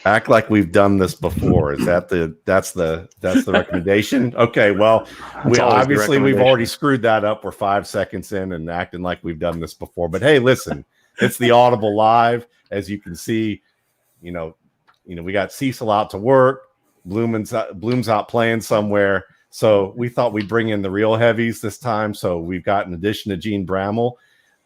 Act like we've done this before. Is that that's the recommendation? Okay, well, we've already screwed that up. We're 5 seconds in and acting like we've done this before. But hey, listen, it's the Audible Live. As you can see, we got Cecil out to work, Bloom's out playing somewhere. So we thought we'd bring in the real heavies this time. So we've got, in addition to Gene Bramel,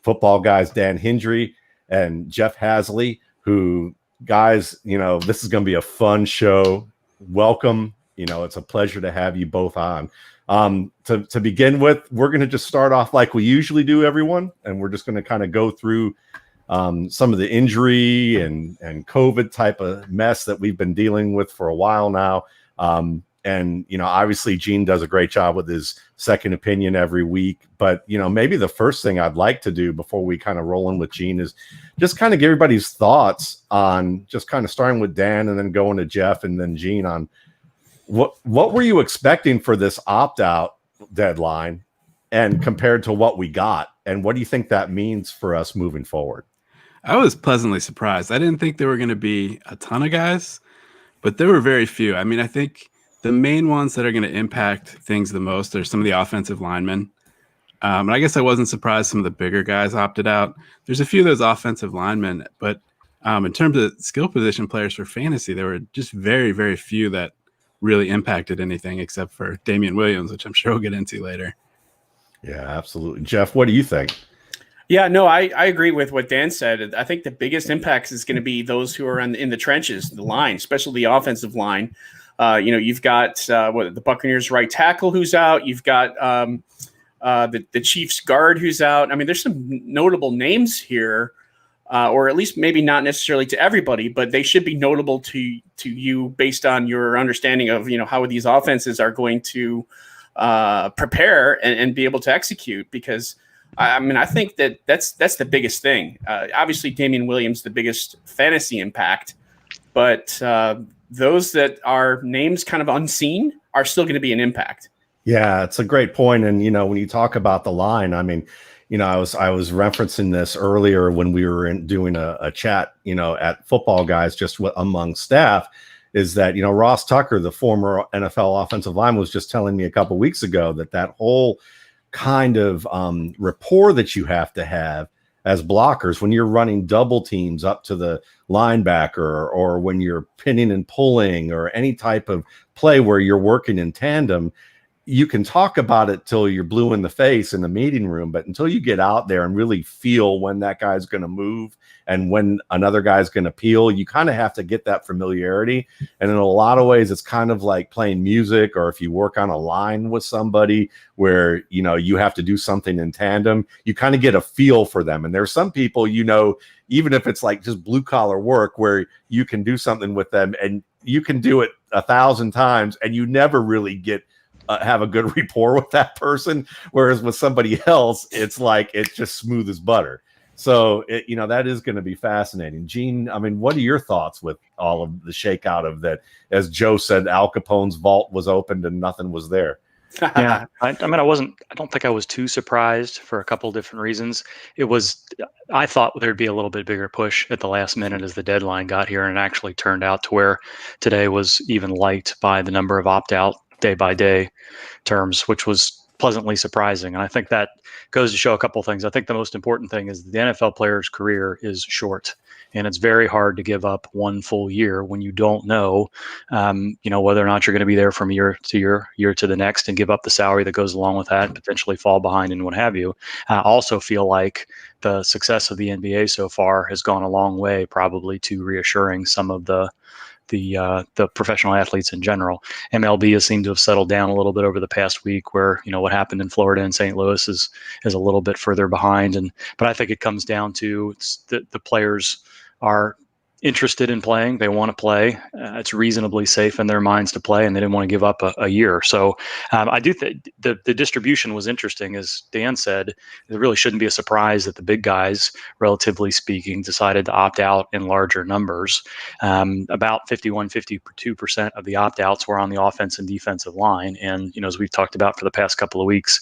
football guys Dan Hendry and Jeff Hasley, who, guys, this is going to be a fun show. Welcome. It's a pleasure to have you both on. To begin with, we're going to just start off like we usually do, everyone, and we're just going to kind of go through some of the injury and COVID type of mess that we've been dealing with for a while now. And, obviously Gene does a great job with his second opinion every week. But, maybe the first thing I'd like to do before we kind of roll in with Gene is just kind of give everybody's thoughts on, just kind of starting with Dan and then going to Jeff and then Gene, on what were you expecting for this opt-out deadline and compared to what we got? And what do you think that means for us moving forward? I was pleasantly surprised. I didn't think there were going to be a ton of guys, but there were very few. I mean, I think the main ones that are going to impact things the most are some of the offensive linemen. And I guess I wasn't surprised some of the bigger guys opted out. There's a few of those offensive linemen, but in terms of skill position players for fantasy, there were just very, very few that really impacted anything except for Damian Williams, which I'm sure we'll get into later. Yeah, absolutely. Jeff, what do you think? Yeah, no, I agree with what Dan said. I think the biggest impacts is going to be those who are in the trenches, the line, especially the offensive line. You've got the Buccaneers right tackle who's out. You've got the Chiefs guard who's out. I mean, there's some notable names here, or at least maybe not necessarily to everybody, but they should be notable to you based on your understanding of how these offenses are going to prepare and be able to execute. Because I think that's the biggest thing. Obviously, Damian Williams, the biggest fantasy impact, but those that are names kind of unseen are still going to be an impact. Yeah, it's a great point. And, when you talk about the line, I mean, I was referencing this earlier when we were doing a chat, at Football Guys, just among staff, is that, Ross Tucker, the former NFL offensive lineman, was just telling me a couple of weeks ago that whole kind of rapport that you have to have as blockers when you're running double teams up to the linebacker, or when you're pinning and pulling, or any type of play where you're working in tandem. You can talk about it till you're blue in the face in the meeting room, but until you get out there and really feel when that guy's going to move and when another guy's going to peel, you kind of have to get that familiarity. And in a lot of ways, it's kind of like playing music, or if you work on a line with somebody where, you have to do something in tandem, you kind of get a feel for them. And there's some people, even if it's like just blue collar work, where you can do something with them and you can do it 1,000 times and you never really get have a good rapport with that person. Whereas with somebody else, it's like, it's just smooth as butter. So, that is going to be fascinating. Gene, I mean, what are your thoughts with all of the shakeout of that? As Joe said, Al Capone's vault was opened and nothing was there. Yeah, I don't think I was too surprised for a couple different reasons. I thought there'd be a little bit bigger push at the last minute as the deadline got here, and it actually turned out to where today was even liked by the number of opt-out day-by-day terms, which was pleasantly surprising. And I think that goes to show a couple things. I think the most important thing is the NFL player's career is short, and it's very hard to give up one full year when you don't know, whether or not you're going to be there from year to the next, and give up the salary that goes along with that, and potentially fall behind and what have you. I also feel like the success of the NBA so far has gone a long way, probably to reassuring some of the professional athletes in general. MLB has seemed to have settled down a little bit over the past week, where, what happened in Florida and St. Louis is a little bit further behind. But I think it comes down to the players are interested in playing. They want to play. It's reasonably safe in their minds to play, and they didn't want to give up a year. So I do think the distribution was interesting. As Dan said, it really shouldn't be a surprise that the big guys, relatively speaking, decided to opt out in larger numbers. About 52% of the opt-outs were on the offense and defensive line. And, as we've talked about for the past couple of weeks,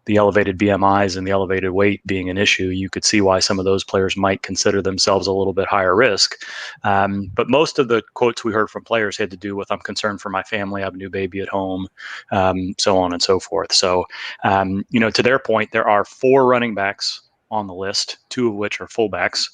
the elevated BMIs and the elevated weight being an issue, you could see why some of those players might consider themselves a little bit higher risk. But most of the quotes we heard from players had to do with, I'm concerned for my family, I have a new baby at home, so on and so forth. So, to their point, there are 4 running backs on the list, 2 of which are fullbacks.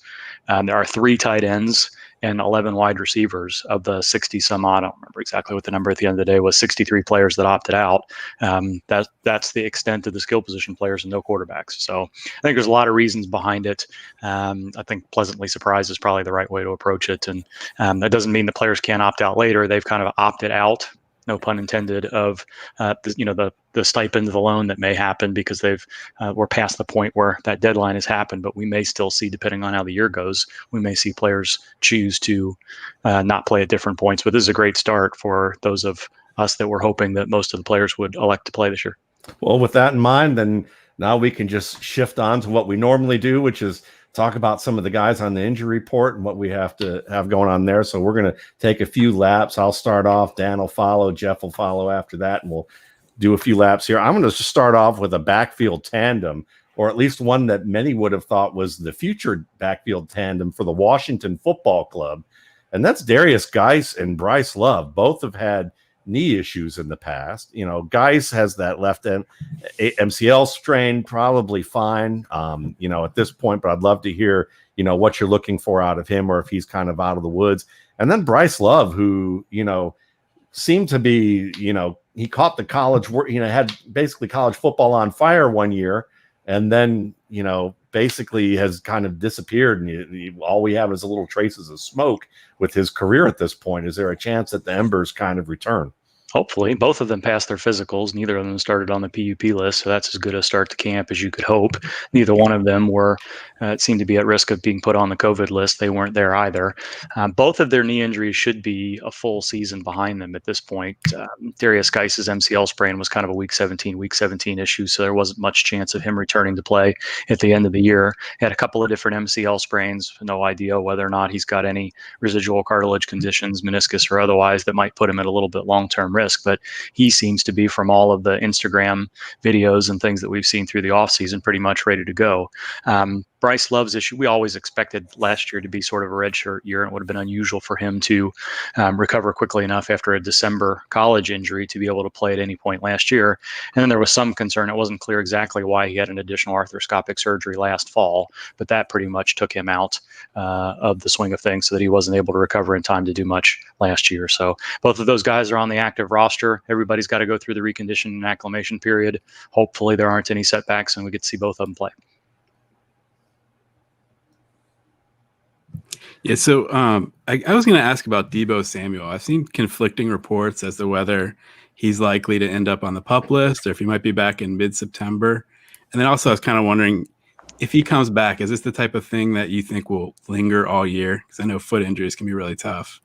There are 3 tight ends and 11 wide receivers of the 60 some odd. I don't remember exactly what the number at the end of the day was, 63 players that opted out. That's the extent of the skill position players and no quarterbacks. So I think there's a lot of reasons behind it. I think pleasantly surprised is probably the right way to approach it. And that doesn't mean the players can't opt out later. They've kind of opted out, no pun intended, of the stipend, the loan that may happen because we're past the point where that deadline has happened. But we may still see, depending on how the year goes, we may see players choose to not play at different points. But this is a great start for those of us that were hoping that most of the players would elect to play this year. Well, with that in mind, then now we can just shift on to what we normally do, which is talk about some of the guys on the injury report and what we have to have going on there. So we're going to take a few laps. I'll start off. Dan will follow. Jeff will follow after that, and we'll do a few laps here. I'm going to just start off with a backfield tandem, or at least one that many would have thought was the future backfield tandem for the Washington Football Club. And that's Darius Geis and Bryce Love. Both have had knee issues in the past. Geis has that left end MCL strain, probably fine, at this point, but I'd love to hear, what you're looking for out of him, or if he's kind of out of the woods. And then Bryce Love, who, seemed to be, he caught the college work, had basically college football on fire one year, and then, basically has kind of disappeared. And all we have is a little traces of smoke with his career at this point. Is there a chance that the embers kind of return? Hopefully. Both of them passed their physicals. Neither of them started on the PUP list, so that's as good a start to camp as you could hope. Neither one of them seemed to be at risk of being put on the COVID list. They weren't there either. Both of their knee injuries should be a full season behind them at this point. Darius Geis's MCL sprain was kind of a week 17 issue, so there wasn't much chance of him returning to play at the end of the year. He had a couple of different MCL sprains, no idea whether or not he's got any residual cartilage conditions, meniscus or otherwise, that might put him at a little bit long-term risk. But he seems to be, from all of the Instagram videos and things that we've seen through the offseason, pretty much ready to go. Bryce Love's issue, we always expected last year to be sort of a redshirt year, and it would have been unusual for him to recover quickly enough after a December college injury to be able to play at any point last year. And then there was some concern. It wasn't clear exactly why he had an additional arthroscopic surgery last fall, but that pretty much took him out of the swing of things so that he wasn't able to recover in time to do much last year. So both of those guys are on the active roster. Everybody's got to go through the recondition and acclimation period. Hopefully there aren't any setbacks and we get to see both of them play. Yeah, so I was going to ask about Deebo Samuel. I've seen conflicting reports as to whether he's likely to end up on the PUP list or if he might be back in mid-September. And then also I was kind of wondering, if he comes back, is this the type of thing that you think will linger all year? Because I know foot injuries can be really tough.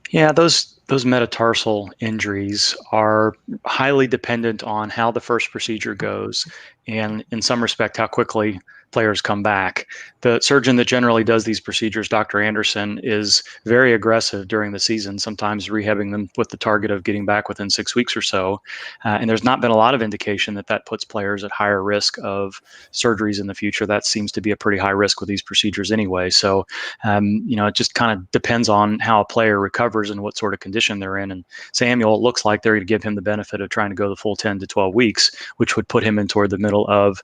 Yeah, those metatarsal injuries are highly dependent on how the first procedure goes and, in some respect, how quickly players come back. The surgeon that generally does these procedures, Dr. Anderson, is very aggressive during the season, sometimes rehabbing them with the target of getting back within 6 weeks or so. And there's not been a lot of indication that puts players at higher risk of surgeries in the future. That seems to be a pretty high risk with these procedures anyway. So, it just kind of depends on how a player recovers and what sort of condition they're in. And Samuel, it looks like they're going to give him the benefit of trying to go the full 10 to 12 weeks, which would put him in toward the middle of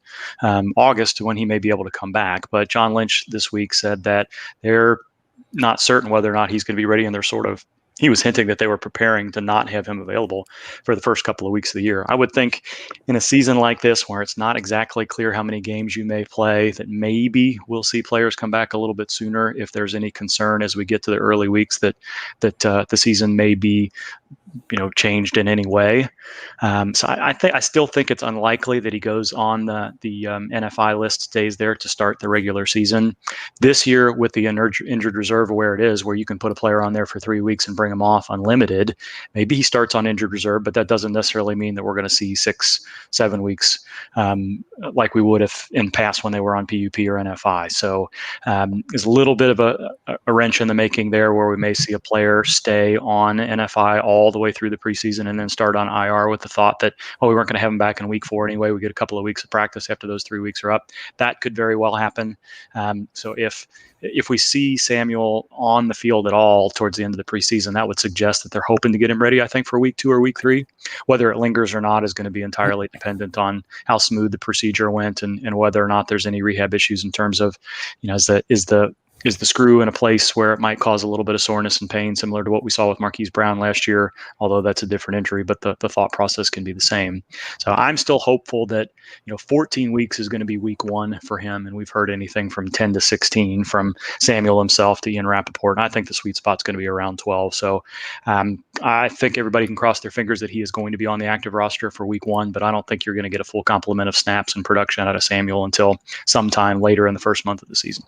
August when he may be able to come back. But John Lynch this week said that they're not certain whether or not he's going to be ready, and he was hinting that they were preparing to not have him available for the first couple of weeks of the year. I would think in a season like this, where it's not exactly clear how many games you may play, that maybe we'll see players come back a little bit sooner if there's any concern as we get to the early weeks that the season may be changed in any way. So I still think it's unlikely that he goes on the NFI list, stays there to start the regular season. This year, with the injured reserve where it is, where you can put a player on there for 3 weeks and bring him off unlimited, maybe he starts on injured reserve, but that doesn't necessarily mean that we're going to see 6-7 weeks like we would if in past when they were on PUP or NFI. So there's a little bit of a wrench in the making there, where we may see a player stay on NFI all the the way through the preseason and then start on IR with the thought that, we weren't going to have him back in week 4 anyway. We get a couple of weeks of practice after those 3 weeks are up. That could very well happen. So if we see Samuel on the field at all towards the end of the preseason, that would suggest that they're hoping to get him ready, I think, for week 2 or week 3. Whether it lingers or not is going to be entirely dependent on how smooth the procedure went and whether or not there's any rehab issues in terms of, is the screw in a place where it might cause a little bit of soreness and pain, similar to what we saw with Marquise Brown last year, although that's a different injury, but the thought process can be the same. So I'm still hopeful that, 14 weeks is going to be week 1 for him. And we've heard anything from 10 to 16 from Samuel himself to Ian Rappaport. And I think the sweet spot's going to be around 12. So I think everybody can cross their fingers that he is going to be on the active roster for week 1, but I don't think you're going to get a full complement of snaps and production out of Samuel until sometime later in the first month of the season.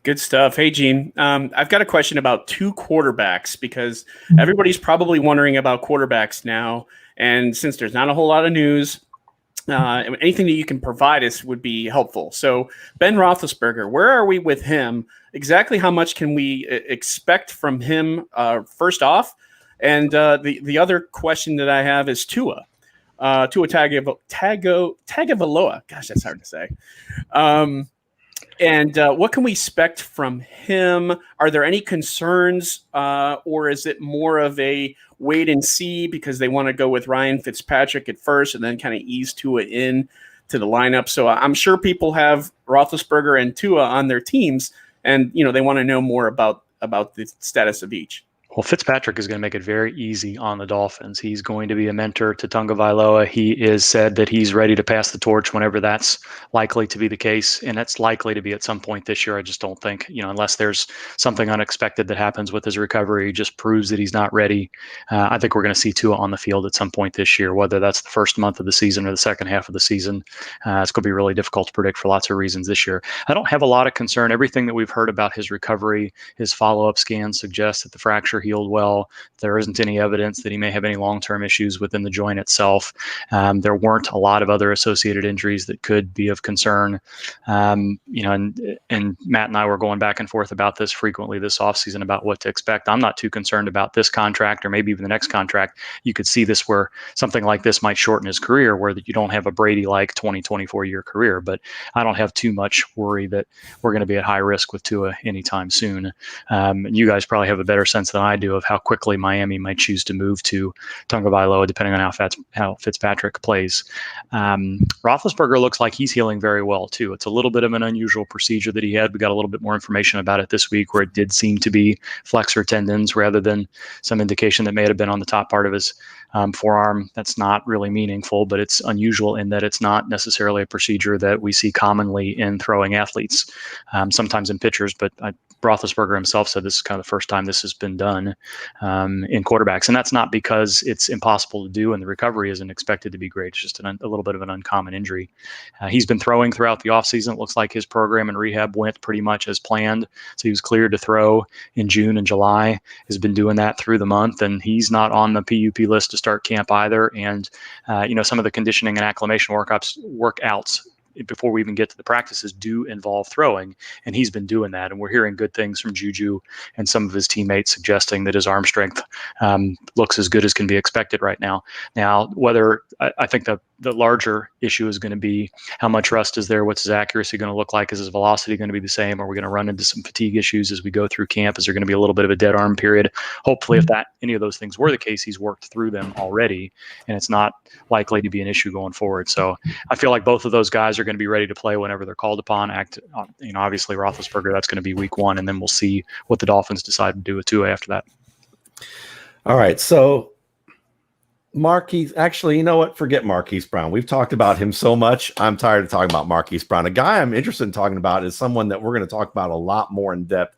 Good stuff. Hey, Gene, I've got a question about 2 quarterbacks because everybody's probably wondering about quarterbacks now. And since there's not a whole lot of news, anything that you can provide us would be helpful. So Ben Roethlisberger, where are we with him? Exactly how much can we expect from him first off? And the other question that I have is Tua. Tua Tagovailoa. Gosh, that's hard to say. And what can we expect from him? Are there any concerns, or is it more of a wait and see because they want to go with Ryan Fitzpatrick at first and then kind of ease Tua in to the lineup? So I'm sure people have Roethlisberger and Tua on their teams, and they want to know more about the status of each. Well, Fitzpatrick is going to make it very easy on the Dolphins. He's going to be a mentor to Tagovailoa. He is said that he's ready to pass the torch whenever that's likely to be the case, and that's likely to be at some point this year. I just don't think, unless there's something unexpected that happens with his recovery, he just proves that he's not ready. I think we're going to see Tua on the field at some point this year, whether that's the first month of the season or the second half of the season. It's going to be really difficult to predict for lots of reasons this year. I don't have a lot of concern. Everything that we've heard about his recovery, his follow-up scans suggest that the fracture healed well. There isn't any evidence that he may have any long-term issues within the joint itself. There weren't a lot of other associated injuries that could be of concern. And Matt and I were going back and forth about this frequently this offseason about what to expect. I'm not too concerned about this contract or maybe even the next contract. You could see this where something like this might shorten his career, where you don't have a Brady-like 24-year career. But I don't have too much worry that we're going to be at high risk with Tua anytime soon. And you guys probably have a better sense than I do of how quickly Miami might choose to move to Tagovailoa, depending on how Fitzpatrick plays. Roethlisberger looks like he's healing very well, too. It's a little bit of an unusual procedure that he had. We got a little bit more information about it this week, where it did seem to be flexor tendons rather than some indication that may have been on the top part of his forearm. That's not really meaningful, but it's unusual in that it's not necessarily a procedure that we see commonly in throwing athletes, sometimes in pitchers, but Roethlisberger himself said this is kind of the first time this has been done in quarterbacks. And that's not because it's impossible to do and the recovery isn't expected to be great. It's just a little bit of an uncommon injury. He's been throwing throughout the offseason. It looks like his program and rehab went pretty much as planned. So he was cleared to throw in June and July, has been doing that through the month, and he's not on the PUP list to start camp either. And, some of the conditioning and acclimation workouts before we even get to the practices do involve throwing, and he's been doing that. And we're hearing good things from Juju and some of his teammates suggesting that his arm strength looks as good as can be expected right now. Now, whether I think the larger issue is going to be how much rust is there, what's his accuracy going to look like, is his velocity going to be the same, are we going to run into some fatigue issues as we go through camp, is there going to be a little bit of a dead arm period? Hopefully, if any of those things were the case, he's worked through them already, and it's not likely to be an issue going forward. So I feel like both of those guys are going to be ready to play whenever they're called upon. Obviously Roethlisberger, that's going to be week 1, and then we'll see what the Dolphins decide to do with Tua after that. All right, so Marquise, actually, you know what? Forget Marquise Brown. We've talked about him so much. I'm tired of talking about Marquise Brown. A guy I'm interested in talking about is someone that we're going to talk about a lot more in depth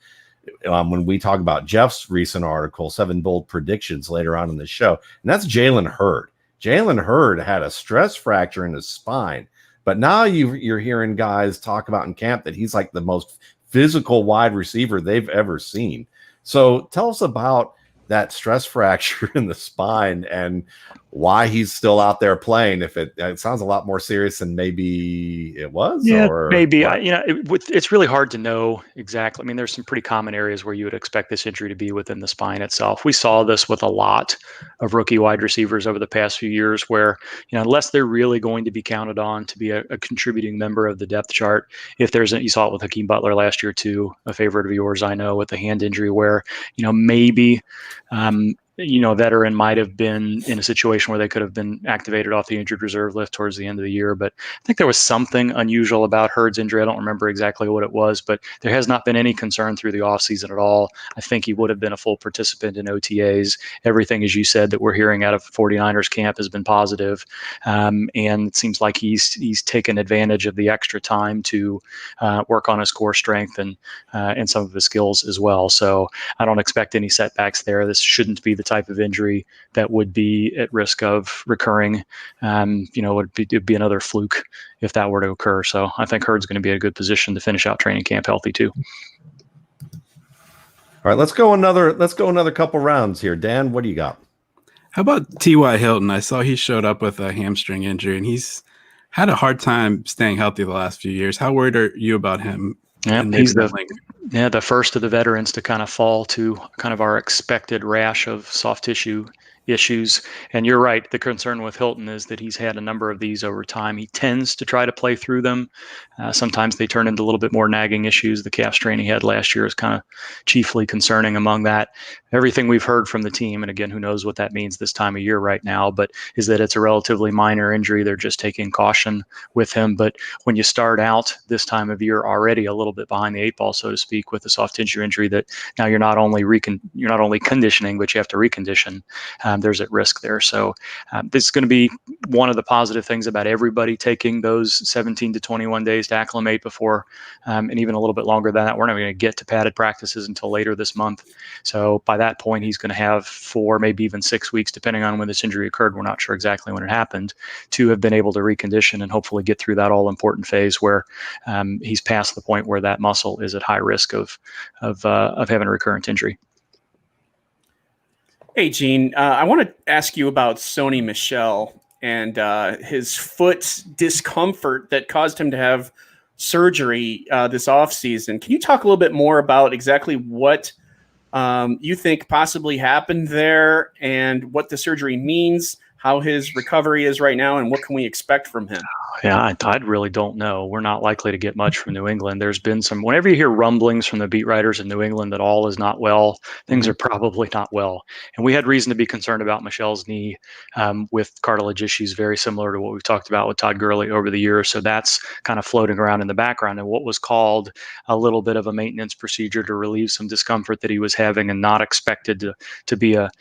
when we talk about Jeff's recent article, 7 Bold Predictions, later on in the show. And that's Jalen Hurd. Jalen Hurd had a stress fracture in his spine, but now you're hearing guys talk about in camp that he's like the most physical wide receiver they've ever seen. So tell us about that stress fracture in the spine and why he's still out there playing. If it sounds a lot more serious than maybe it was, Yeah, or maybe. It's really hard to know exactly. I mean, there's some pretty common areas where you would expect this injury to be within the spine itself. We saw this with a lot of rookie wide receivers over the past few years where, unless they're really going to be counted on to be a contributing member of the depth chart, if you saw it with Hakeem Butler last year too, a favorite of yours, I know, with the hand injury where, maybe, a veteran might have been in a situation where they could have been activated off the injured reserve list towards the end of the year. But I think there was something unusual about Hurd's injury. I don't remember exactly what it was, but there has not been any concern through the offseason at all. I think he would have been a full participant in OTAs. Everything, as you said, that we're hearing out of 49ers camp has been positive. And it seems like he's taken advantage of the extra time to work on his core strength and some of his skills as well. So I don't expect any setbacks there. This shouldn't be the type of injury that would be at risk of recurring. It'd be another fluke if that were to occur. So I think Hurd's going to be in a good position to finish out training camp healthy too. All right, let's go another couple rounds here. Dan, what do you got? How about T.Y. Hilton? I saw he showed up with a hamstring injury, and he's had a hard time staying healthy the last few years. How worried are you about him? Yeah, he's the first of the veterans to kind of fall to kind of our expected rash of soft tissue issues. And you're right. The concern with Hilton is that he's had a number of these over time. He tends to try to play through them. Sometimes they turn into a little bit more nagging issues. The calf strain he had last year is kind of chiefly concerning among that. Everything we've heard from the team, and again, who knows what that means this time of year right now, but is that it's a relatively minor injury. They're just taking caution with him. But when you start out this time of year already a little bit behind the eight ball, so to speak, with a soft tissue injury, that now you're not only conditioning, but you have to recondition. There's at risk there. So this is going to be one of the positive things about everybody taking those 17 to 21 days to acclimate before, and even a little bit longer than that. We're not going to get to padded practices until later this month. So by that point, he's going to have 4, maybe even 6 weeks, depending on when this injury occurred. We're not sure exactly when it happened, to have been able to recondition and hopefully get through that all important phase where he's past the point where that muscle is at high risk of having a recurrent injury. Hey, Gene, I want to ask you about Sony Michel and his foot discomfort that caused him to have surgery this offseason. Can you talk a little bit more about exactly what you think possibly happened there and what the surgery means, how his recovery is right now, and what can we expect from him? Yeah, I really don't know. We're not likely to get much from New England. There's been whenever you hear rumblings from the beat writers in New England that all is not well, things are probably not well. And we had reason to be concerned about Michel's knee with cartilage issues very similar to what we've talked about with Todd Gurley over the years. So that's kind of floating around in the background. And what was called a little bit of a maintenance procedure to relieve some discomfort that he was having and not expected to be a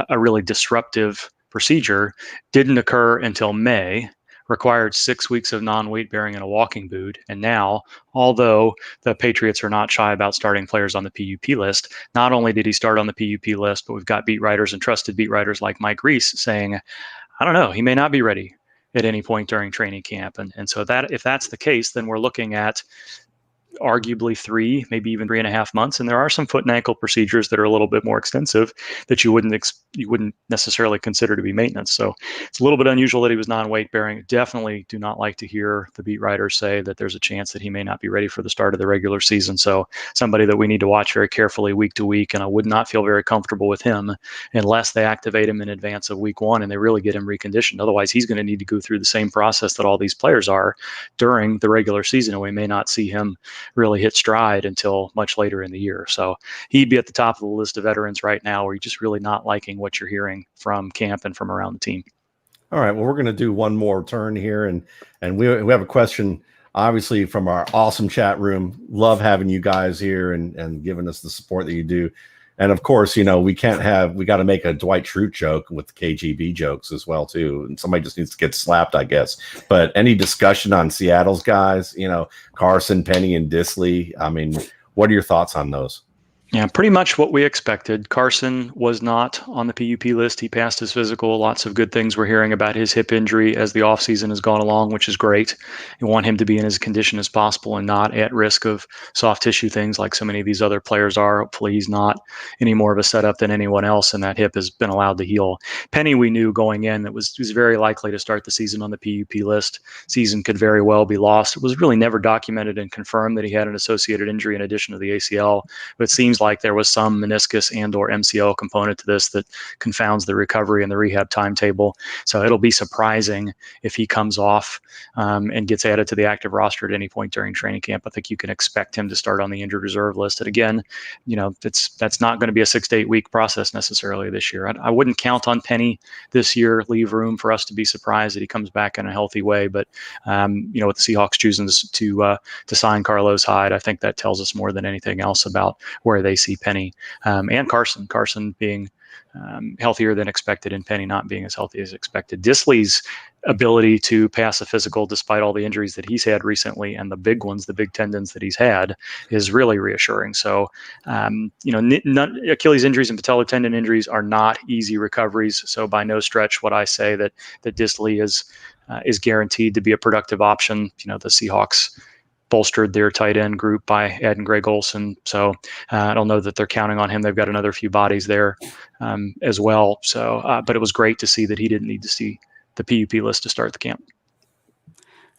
really disruptive procedure didn't occur until May. Required 6 weeks of non-weight bearing in a walking boot. And now, although the Patriots are not shy about starting players on the PUP list, not only did he start on the PUP list, but we've got beat writers and trusted beat writers like Mike Reese saying, I don't know, he may not be ready at any point during training camp. And so that if that's the case, then we're looking at arguably 3, maybe even 3.5 months. And there are some foot and ankle procedures that are a little bit more extensive that you wouldn't necessarily consider to be maintenance. So it's a little bit unusual that he was non-weight bearing. Definitely do not like to hear the beat writers say that there's a chance that he may not be ready for the start of the regular season. So somebody that we need to watch very carefully week to week. And I would not feel very comfortable with him unless they activate him in advance of week 1 and they really get him reconditioned. Otherwise, he's going to need to go through the same process that all these players are during the regular season. And we may not see him really hit stride until much later in the year. So he'd be at the top of the list of veterans right now where you're just really not liking what you're hearing from camp and from around the team. All right. Well, we're going to do one more turn here. And we have a question, obviously, from our awesome chat room. Love having you guys here and giving us the support that you do. And of course, we got to make a Dwight Schrute joke with KGB jokes as well, too. And somebody just needs to get slapped, I guess. But any discussion on Seattle's guys, Carson, Penny, and Disley? I mean, what are your thoughts on those? Yeah, pretty much what we expected. Carson was not on the PUP list. He passed his physical. Lots of good things we're hearing about his hip injury as the offseason has gone along, which is great. You want him to be in as condition as possible and not at risk of soft tissue things like so many of these other players are. Hopefully he's not any more of a setup than anyone else, and that hip has been allowed to heal. Penny, we knew going in that was very likely to start the season on the PUP list. Season could very well be lost. It was really never documented and confirmed that he had an associated injury in addition to the ACL, but it seems like there was some meniscus and or MCL component to this that confounds the recovery and the rehab timetable. So it'll be surprising if he comes off and gets added to the active roster at any point during training camp. I think you can expect him to start on the injured reserve list. And again, that's not going to be a 6 to 8 week process necessarily this year. I wouldn't count on Penny this year. Leave room for us to be surprised that he comes back in a healthy way. But with the Seahawks choosing to sign Carlos Hyde, I think that tells us more than anything else about where they see Penny and Carson being healthier than expected and Penny not being as healthy as expected. Disley's ability to pass a physical despite all the injuries that he's had recently and the big ones, the big tendons that he's had, is really reassuring. So, Achilles injuries and patellar tendon injuries are not easy recoveries. So by no stretch would I say that Disley is guaranteed to be a productive option. The Seahawks bolstered their tight end group by adding Greg Olsen. So I don't know that they're counting on him. They've got another few bodies there as well. So, but it was great to see that he didn't need to see the PUP list to start the camp.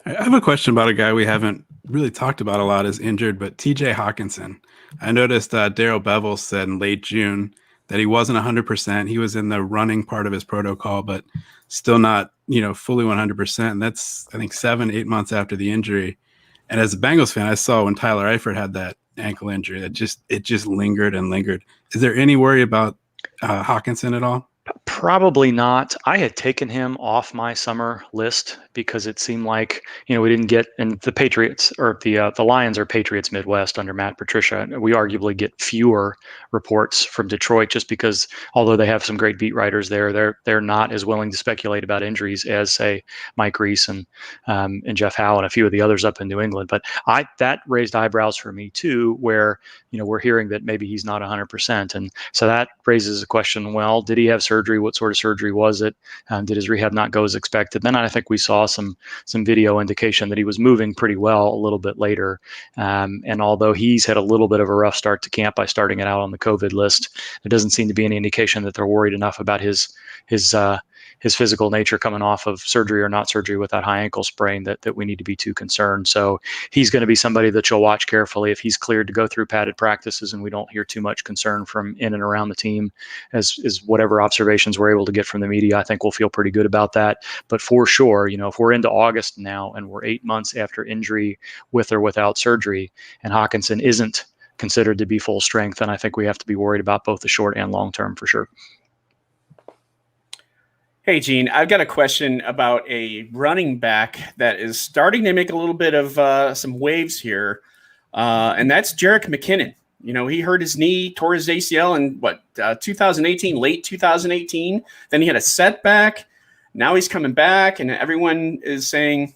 I have a question about a guy we haven't really talked about a lot is injured, but TJ Hockenson. I noticed Darrell Bevel said in late June that he wasn't 100%. He was in the running part of his protocol, but still not, fully 100%. And that's, I think, 7-8 months after the injury. And as a Bengals fan, I saw when Tyler Eifert had that ankle injury that it just lingered and lingered. Is there any worry about Hockenson at all? Probably not. I had taken him off my summer list because it seemed like, we didn't get, and the Patriots or the Lions are Patriots Midwest under Matt Patricia. We arguably get fewer reports from Detroit just because although they have some great beat writers there, they're not as willing to speculate about injuries as say Mike Reese and Jeff Howe and a few of the others up in New England. But that raised eyebrows for me too, where, we're hearing that maybe he's not 100%. And so that raises a question, well, did he have surgery? What sort of surgery was it? Did his rehab not go as expected? Then I think we saw some video indication that he was moving pretty well a little bit later. And although he's had a little bit of a rough start to camp by starting it out on the COVID list, there doesn't seem to be any indication that they're worried enough about his physical nature coming off of surgery or not surgery with that high ankle sprain that we need to be too concerned. So he's going to be somebody that you'll watch carefully. If he's cleared to go through padded practices and we don't hear too much concern from in and around the team as whatever observations we're able to get from the media, I think we'll feel pretty good about that. But for sure, if we're into August now and we're 8 months after injury with or without surgery and Hockenson isn't considered to be full strength, then I think we have to be worried about both the short and long term for sure. Hey, Gene, I've got a question about a running back that is starting to make a little bit of some waves here, and that's Jerick McKinnon. He hurt his knee, tore his ACL in 2018, late 2018. Then he had a setback. Now he's coming back, and everyone is saying,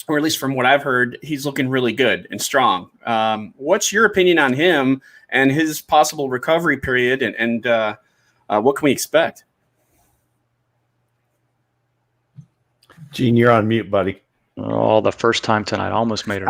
or at least from what I've heard, he's looking really good and strong. What's your opinion on him and his possible recovery period, and what can we expect? Gene, you're on mute, buddy. Oh, the first time tonight, almost made it.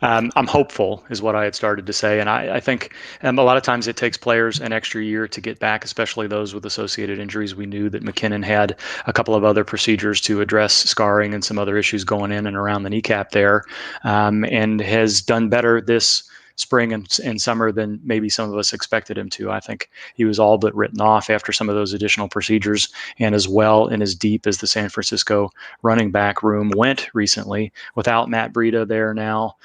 I'm hopeful is what I had started to say. And I think a lot of times it takes players an extra year to get back, especially those with associated injuries. We knew that McKinnon had a couple of other procedures to address scarring and some other issues going in and around the kneecap there, and has done better this spring and summer than maybe some of us expected him to. I think he was all but written off after some of those additional procedures, and as well and as deep as the San Francisco running back room went recently without Matt Breida there now.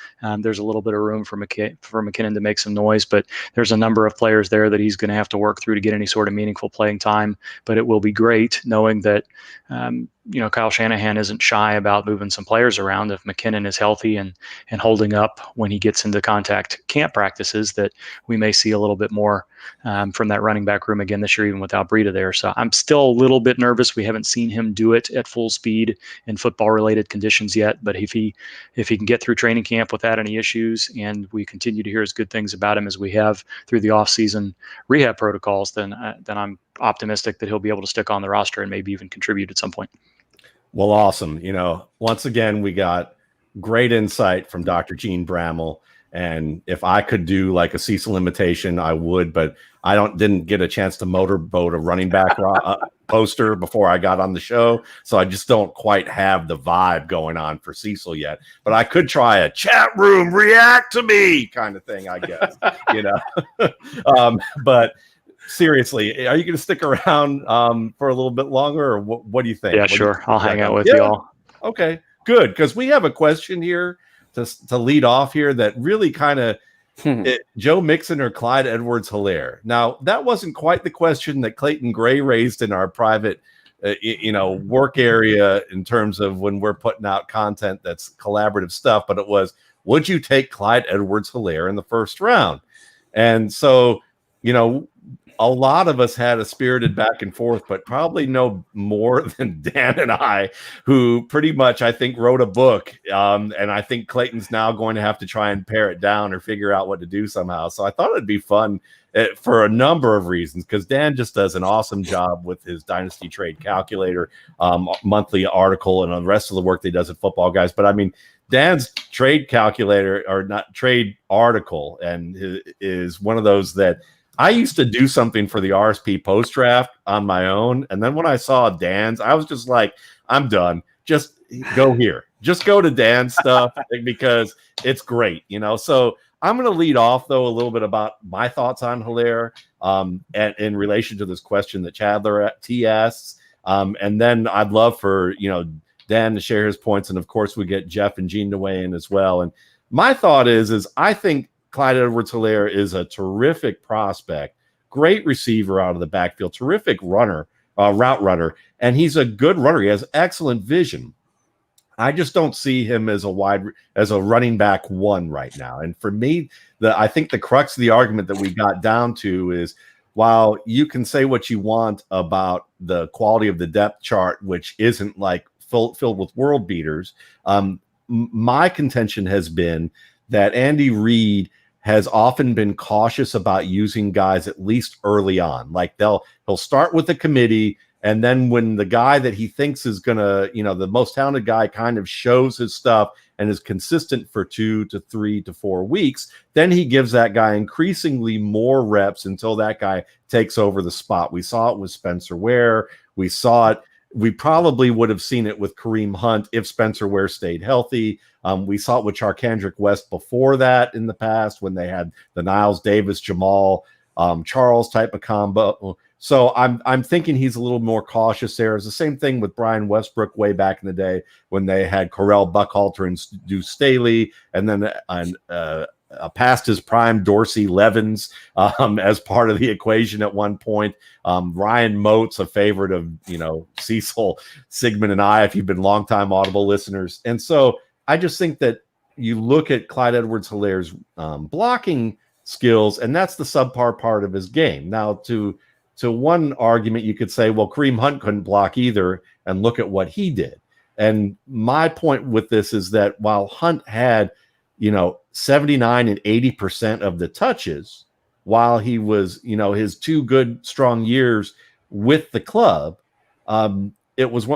There's a little bit of room for McKinnon to make some noise, but there's a number of players there that he's going to have to work through to get any sort of meaningful playing time. But it will be great knowing that Kyle Shanahan isn't shy about moving some players around. If McKinnon is healthy and holding up when he gets into contact camp practices, that we may see a little bit more from that running back room again this year, even without Breida there. So I'm still a little bit nervous. We haven't seen him do it at full speed in football-related conditions yet. But if he can get through training camp without any issues, and we continue to hear as good things about him as we have through the off-season rehab protocols, then I'm optimistic that he'll be able to stick on the roster and maybe even contribute at some point. Well, awesome. Once again, we got great insight from Dr. Gene Bramel. And if I could do like a Cecil imitation, I would, but I didn't get a chance to motorboat a running back poster before I got on the show. So I just don't quite have the vibe going on for Cecil yet, but I could try a chat room, react to me kind of thing, I guess, but seriously, are you going to stick around for a little bit longer, or what do you think? Yeah, sure. I'll hang out with you all. Okay, good. Because we have a question here to lead off here that really kind of Joe Mixon or Clyde Edwards-Helaire. Now, that wasn't quite the question that Clayton Gray raised in our private work area in terms of when we're putting out content that's collaborative stuff, but it was, would you take Clyde Edwards-Helaire in the first round? And so, a lot of us had a spirited back and forth, but probably no more than Dan and I, who pretty much, I think, wrote a book. And I think Clayton's now going to have to try and pare it down or figure out what to do somehow. So I thought it'd be fun for a number of reasons, because Dan just does an awesome job with his Dynasty Trade Calculator monthly article and the rest of the work that he does at Football Guys. But I mean, Dan's trade calculator, or not trade article, and is one of those that I used to do something for the RSP post draft on my own. And then when I saw Dan's, I was just like, I'm done. Just go here. Just go to Dan's stuff because it's great, So I'm going to lead off, though, a little bit about my thoughts on Helaire and in relation to this question that Chadler T asks. And then I'd love for, Dan to share his points. And, of course, we get Jeff and Gene to weigh in as well. And my thought is I think Clyde Edwards-Helaire is a terrific prospect, great receiver out of the backfield, terrific runner, route runner, and he's a good runner. He has excellent vision. I just don't see him as a running back one right now. And for me, I think the crux of the argument that we got down to is, while you can say what you want about the quality of the depth chart, which isn't like filled with world beaters, my contention has been that Andy Reid has often been cautious about using guys at least early on. Like he'll start with the committee, and then when the guy that he thinks is gonna, the most talented guy kind of shows his stuff and is consistent for 2 to 3 to 4 weeks, then he gives that guy increasingly more reps until that guy takes over the spot. We saw it with Spencer Ware. We probably would have seen it with Kareem Hunt if Spencer Ware stayed healthy. We saw it with Charkandrick West before that in the past when they had the Niles Davis, Jamal Charles type of combo. So I'm thinking he's a little more cautious there. It's the same thing with Brian Westbrook way back in the day when they had Correll Buckhalter and Deuce Staley, and then past his prime Dorsey Levens as part of the equation at one point. Ryan Moat's a favorite of Cecil, Sigmund, and I, if you've been longtime Audible listeners. And so I just think that you look at Clyde Edwards-Helaire's blocking skills, and that's the subpar part of his game. Now, to one argument, you could say, well, Kareem Hunt couldn't block either, and look at what he did. And my point with this is that while Hunt had 79 and 80% of the touches while he was, his 2 good, strong years with the club, it was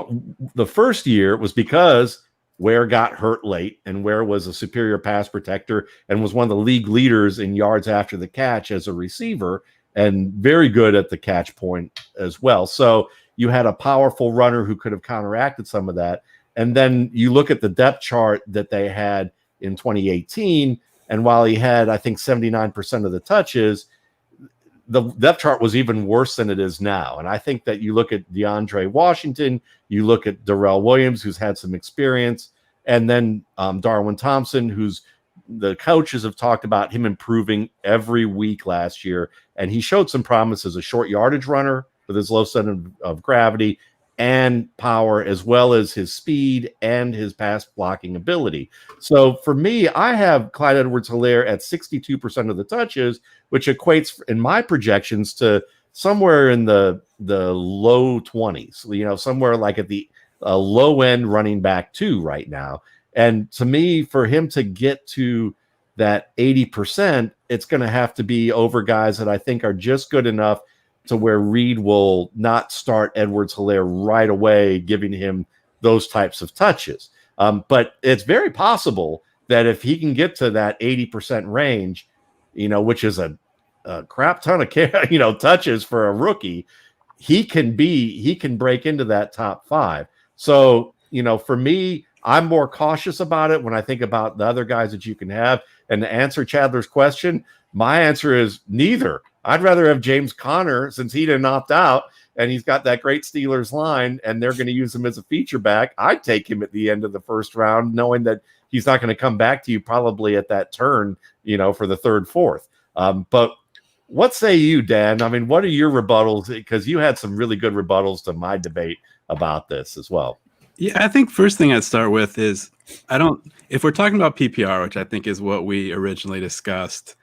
the first year was because Ware got hurt late, and Ware was a superior pass protector and was one of the league leaders in yards after the catch as a receiver, and very good at the catch point as well. So you had a powerful runner who could have counteracted some of that. And then you look at the depth chart that they had in 2018, and while he had, I think, 79% of the touches, the depth chart was even worse than it is now. And I think that you look at DeAndre Washington, you look at Darrell Williams, who's had some experience, and then Darwin Thompson, who's the coaches have talked about him improving every week last year. And he showed some promise as a short yardage runner with his low center of gravity, and power, as well as his speed and his pass blocking ability. So for me, I have Clyde Edwards-Helaire at 62% of the touches, which equates in my projections to somewhere in the low 20s, somewhere like at the low end running back 2 right now. And to me, for him to get to that 80%, it's going to have to be over guys that I think are just good enough to where Reed will not start Edwards-Helaire right away, giving him those types of touches. But it's very possible that if he can get to that 80% range, which is a crap ton of touches for a rookie, he can break into that top 5. So, for me, I'm more cautious about it when I think about the other guys that you can have. And to answer Chadler's question, my answer is neither. I'd rather have James Conner, since he didn't opt out and he's got that great Steelers line and they're going to use him as a feature back. I'd take him at the end of the first round, knowing that he's not going to come back to you probably at that turn, for the third, fourth. But what say you, Dan? I mean, what are your rebuttals? Because you had some really good rebuttals to my debate about this as well. Yeah, I think first thing I'd start with is if we're talking about PPR, which I think is what we originally discussed,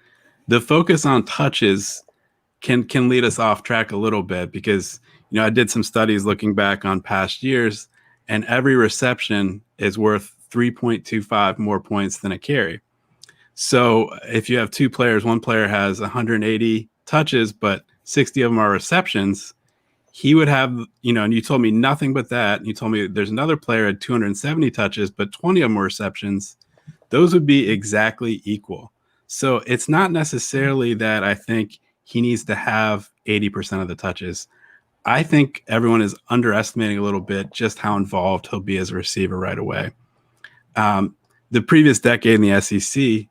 the focus on touches can lead us off track a little bit, because I did some studies looking back on past years, and every reception is worth 3.25 more points than a carry. So if you have 2 players, one player has 180 touches, but 60 of them are receptions, he would have, and you told me nothing but that. And you told me there's another player at 270 touches, but 20 of them were receptions. Those would be exactly equal. So it's not necessarily that I think he needs to have 80% of the touches. I think everyone is underestimating a little bit just how involved he'll be as a receiver right away. The previous decade in the SEC,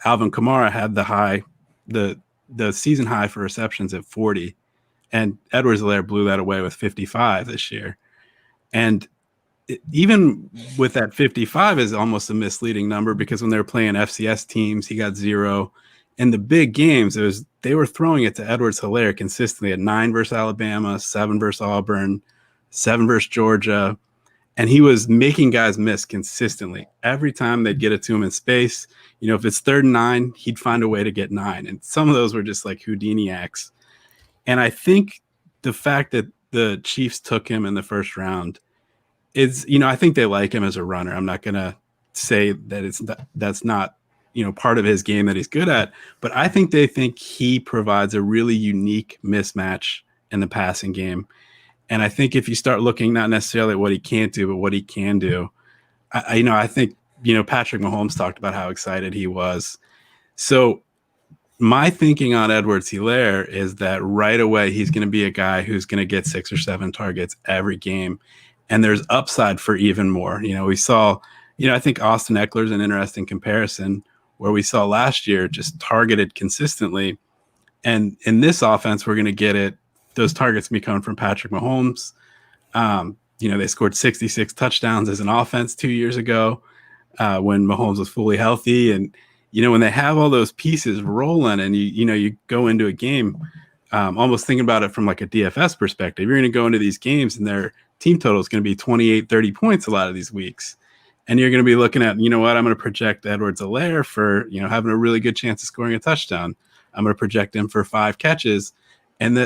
Alvin Kamara had the season high for receptions at 40, and Edwards-Helaire blew that away with 55 this year. And even with that 55 is almost a misleading number, because when they were playing FCS teams, he got 0. In the big games, they were throwing it to Edwards-Helaire consistently at 9 versus Alabama, 7 versus Auburn, 7 versus Georgia. And he was making guys miss consistently. Every time they'd get it to him in space, if it's 3rd and 9, he'd find a way to get 9. And some of those were just like Houdini acts. And I think the fact that the Chiefs took him in the first round is, I think they like him as a runner. I'm not going to say that that's not, part of his game that he's good at, but I think they think he provides a really unique mismatch in the passing game. And I think if you start looking not necessarily at what he can't do, but what he can do, I think, Patrick Mahomes talked about how excited he was. So my thinking on Edwards-Helaire is that right away he's going to be a guy who's going to get 6 or 7 targets every game. And there's upside for even more. We saw, I think Austin Eckler's an interesting comparison, where we saw last year just targeted consistently. And in this offense, we're going to get it. Those targets be coming from Patrick Mahomes. They scored 66 touchdowns as an offense 2 years ago when Mahomes was fully healthy. And, when they have all those pieces rolling and you go into a game, almost thinking about it from like a DFS perspective, you're going to go into these games and their team total is going to be 28, 30 points a lot of these weeks. And you're going to be looking at, I'm going to project Edwards-Helaire for, having a really good chance of scoring a touchdown. I'm going to project him for 5 catches. And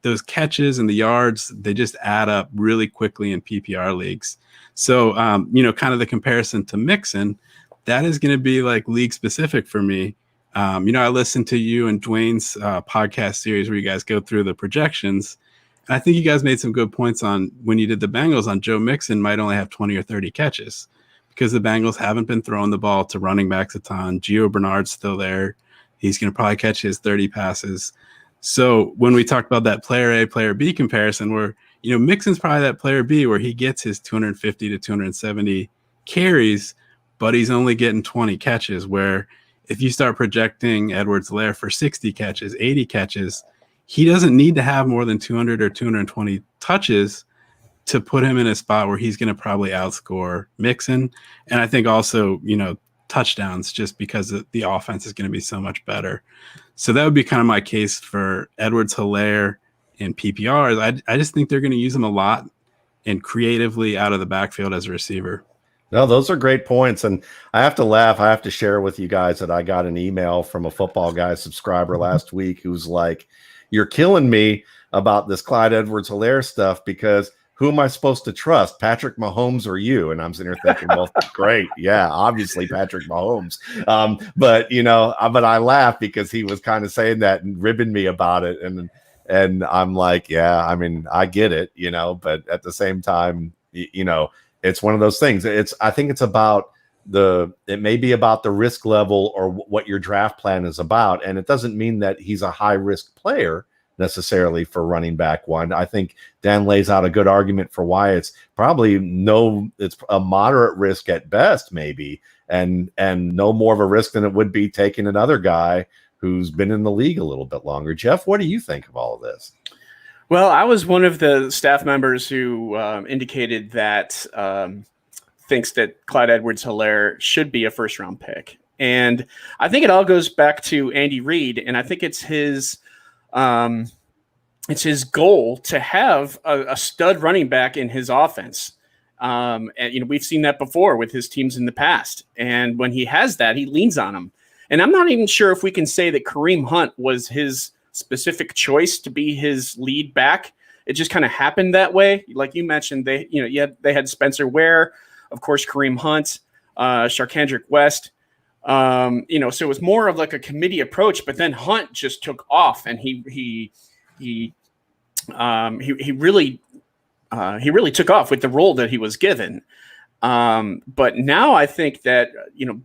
those catches and the yards, they just add up really quickly in PPR leagues. So, kind of the comparison to Mixon, that is going to be like league specific for me. I listened to you and Dwayne's podcast series where you guys go through the projections. And I think you guys made some good points on when you did the Bengals on Joe Mixon might only have 20 or 30 catches, because the Bengals haven't been throwing the ball to running backs a ton. Gio Bernard's still there. He's going to probably catch his 30 passes. So when we talked about that player A, player B comparison, where, Mixon's probably that player B where he gets his 250 to 270 carries, but he's only getting 20 catches, where if you start projecting Edwards-Helaire for 60 catches, 80 catches, he doesn't need to have more than 200 or 220 touches to put him in a spot where he's going to probably outscore Mixon. And I think also, touchdowns, just because the offense is going to be so much better. So that would be kind of my case for Edwards-Helaire in PPRs. I just think they're going to use him a lot and creatively out of the backfield as a receiver. No, those are great points. And I have to laugh. I have to share with you guys that I got an email from a Football Guy subscriber last week who's like, "You're killing me about this Clyde Edwards-Helaire stuff, because who am I supposed to trust, Patrick Mahomes or you?" And I'm sitting here thinking, well, great. Yeah, obviously Patrick Mahomes. But I laugh because he was kind of saying that and ribbing me about it. And I'm like, yeah, I mean, I get it, but at the same time, it's one of those things. I think it's about it may be about the risk level or what your draft plan is about. And it doesn't mean that he's a high risk player necessarily for running back one. I think Dan lays out a good argument for why it's probably it's a moderate risk at best, maybe, and no more of a risk than it would be taking another guy who's been in the league a little bit longer. Jeff, what do you think of all of this? Well, I was one of the staff members who indicated that thinks that Clyde Edwards-Helaire should be a first-round pick. And I think it all goes back to Andy Reid, and I think it's his goal to have a stud running back in his offense. And we've seen that before with his teams in the past. And when he has that, he leans on them. And I'm not even sure if we can say that Kareem Hunt was his specific choice to be his lead back. It just kind of happened that way. Like you mentioned, they had Spencer Ware, of course, Kareem Hunt, Sharkhandrick West. So it was more of like a committee approach, but then Hunt just took off, and he really took off with the role that he was given. But now I think that,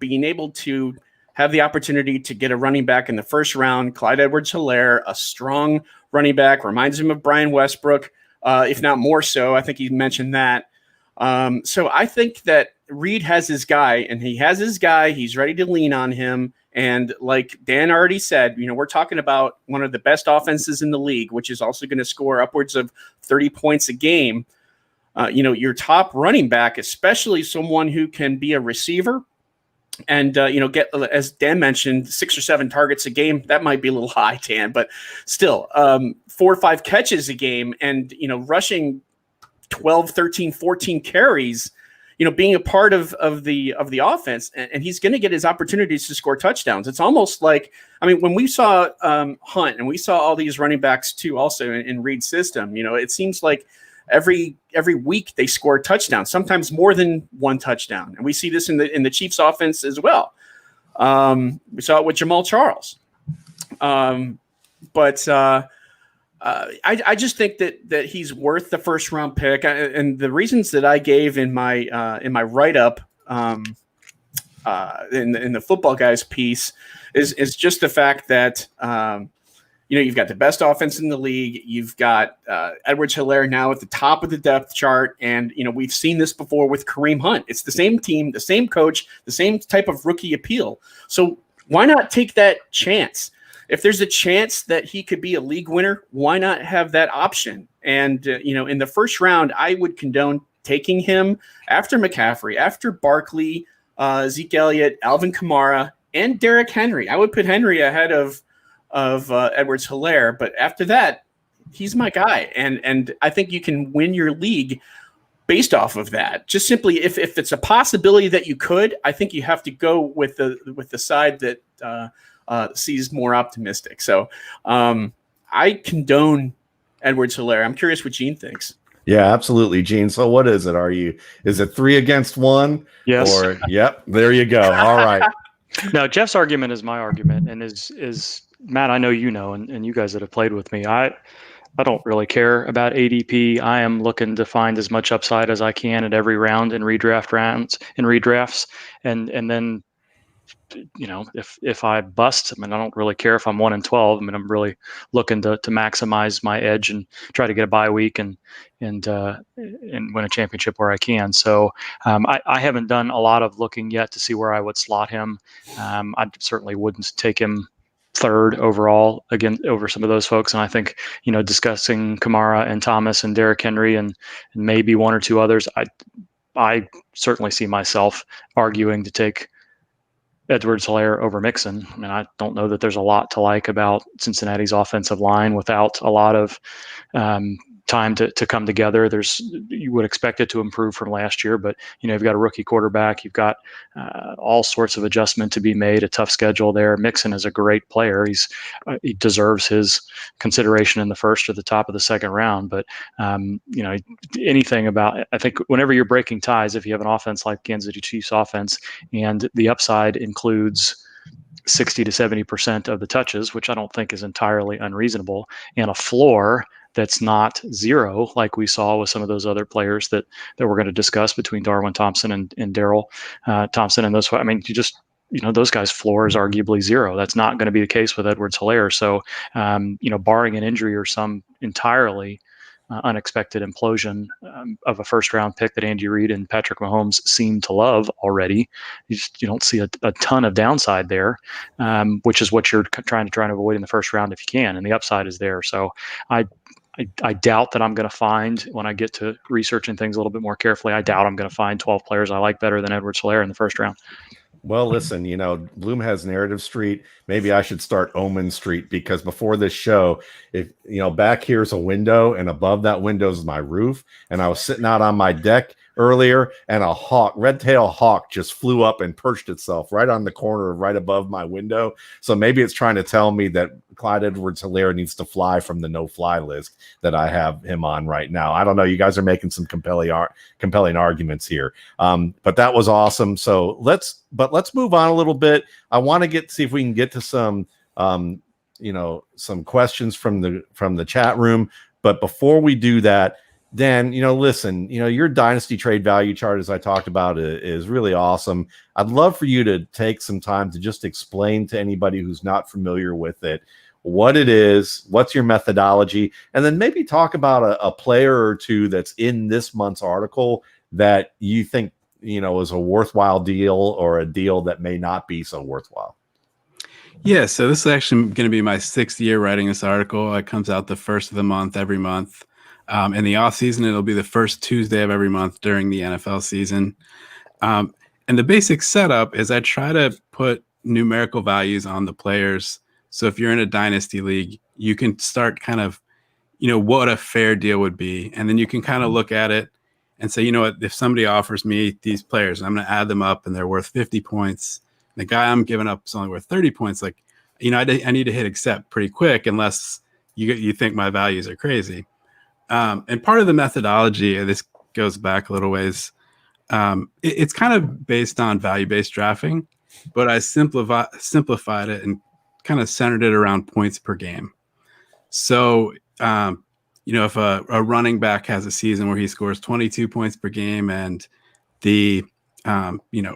being able to have the opportunity to get a running back in the first round, Clyde Edwards-Helaire, a strong running back, reminds him of Brian Westbrook, if not more so. I think he mentioned that. So I think that Reid has his guy, and he has his guy. He's ready to lean on him. And like Dan already said, we're talking about one of the best offenses in the league, which is also going to score upwards of 30 points a game. Your top running back, especially someone who can be a receiver, and, get, as Dan mentioned, 6 or 7 targets a game. That might be a little high, Dan, but still 4 or 5 catches a game, and, rushing 12, 13, 14 carries, being a part of the offense. And he's going to get his opportunities to score touchdowns. It's almost like, when we saw Hunt, and we saw all these running backs too, also in Reid's system, it seems like every week they score touchdowns, sometimes more than one touchdown. And we see this in the Chiefs offense as well. We saw it with Jamal Charles. I just think that he's worth the first round pick. And the reasons that I gave in my write-up in the Football Guys piece is just the fact that, you've got the best offense in the league. You've got Edwards-Helaire now at the top of the depth chart. And, we've seen this before with Kareem Hunt. It's the same team, the same coach, the same type of rookie appeal. So why not take that chance? If there's a chance that he could be a league winner, why not have that option? And, in the first round, I would condone taking him after McCaffrey, after Barkley, Zeke Elliott, Alvin Kamara, and Derrick Henry. I would put Henry ahead of Edwards-Helaire, but after that, he's my guy, and I think you can win your league based off of that. Just simply, if it's a possibility that you could, I think you have to go with the side that sees more optimistic. So I condone Edwards-Helaire. I'm curious what Gene thinks. Yeah, absolutely, Gene. So what is it? Is it 3 against 1? Yes. Or yep, there you go. All right. No, Jeff's argument is my argument, and is Matt, I know and you guys that have played with me, I don't really care about ADP. I am looking to find as much upside as I can at every round in redrafts. And then, if I bust, I don't really care if I'm 1-12. I'm really looking to maximize my edge and try to get a bye week and win a championship where I can. So I haven't done a lot of looking yet to see where I would slot him. I certainly wouldn't take him third overall again over some of those folks. And I think, discussing Kamara and Thomas and Derrick Henry and maybe 1 or 2 others, I certainly see myself arguing to take Edwards-Helaire over Mixon. I don't know that there's a lot to like about Cincinnati's offensive line without a lot of time to come together. You would expect it to improve from last year, but you've got a rookie quarterback. You've got all sorts of adjustment to be made. A tough schedule there. Mixon is a great player. He deserves his consideration in the first or the top of the second round. But anything about, I think whenever you're breaking ties, if you have an offense like Kansas City Chiefs offense, and the upside includes 60 to 70% of the touches, which I don't think is entirely unreasonable, and a floor that's not zero, like we saw with some of those other players that we're going to discuss between Darwin Thompson and Darrell Thompson and those. I mean, those guys' floor is arguably zero. That's not going to be the case with Edwards-Helaire. So, barring an injury or some entirely unexpected implosion of a first-round pick that Andy Reid and Patrick Mahomes seem to love already, you don't see a ton of downside there, which is what you're trying to avoid in the first round if you can, and the upside is there. So I doubt that I'm going to find, when I get to researching things a little bit more carefully, I doubt I'm going to find 12 players I like better than Edwards-Helaire in the first round. Well, listen, Bloom has Narrative Street. Maybe I should start Omen Street, because before this show, if back here's a window and above that window is my roof, and I was sitting out on my deck earlier, and a red-tailed hawk just flew up and perched itself right on the corner right above my window. So maybe it's trying to tell me that Clyde Edwards-Helaire needs to fly from the no-fly list that I have him on right now. I don't know. You guys are making some compelling arguments here. But that was awesome. So let's move on a little bit. I want to see if we can get to some some questions from the chat room. But before we do that, Dan, listen, your dynasty trade value chart, as I talked about, is really awesome. I'd love for you to take some time to just explain to anybody who's not familiar with it what it is, what's your methodology, and then maybe talk about a player or two that's in this month's article that you think, is a worthwhile deal, or a deal that may not be so worthwhile. Yeah, so this is actually going to be my 6th year writing this article. It comes out the first of the month every month. In the off season, it'll be the first Tuesday of every month during the NFL season. And the basic setup is I try to put numerical values on the players. So if you're in a dynasty league, you can start kind of, what a fair deal would be. And then you can kind of look at it and say, if somebody offers me these players, I'm going to add them up and they're worth 50 points. The guy I'm giving up is only worth 30 points. Like, I need to hit accept pretty quick unless you think my values are crazy. And part of the methodology, this goes back a little ways, it's kind of based on value-based drafting, but I simplified it and kind of centered it around points per game. So, if a running back has a season where he scores 22 points per game and the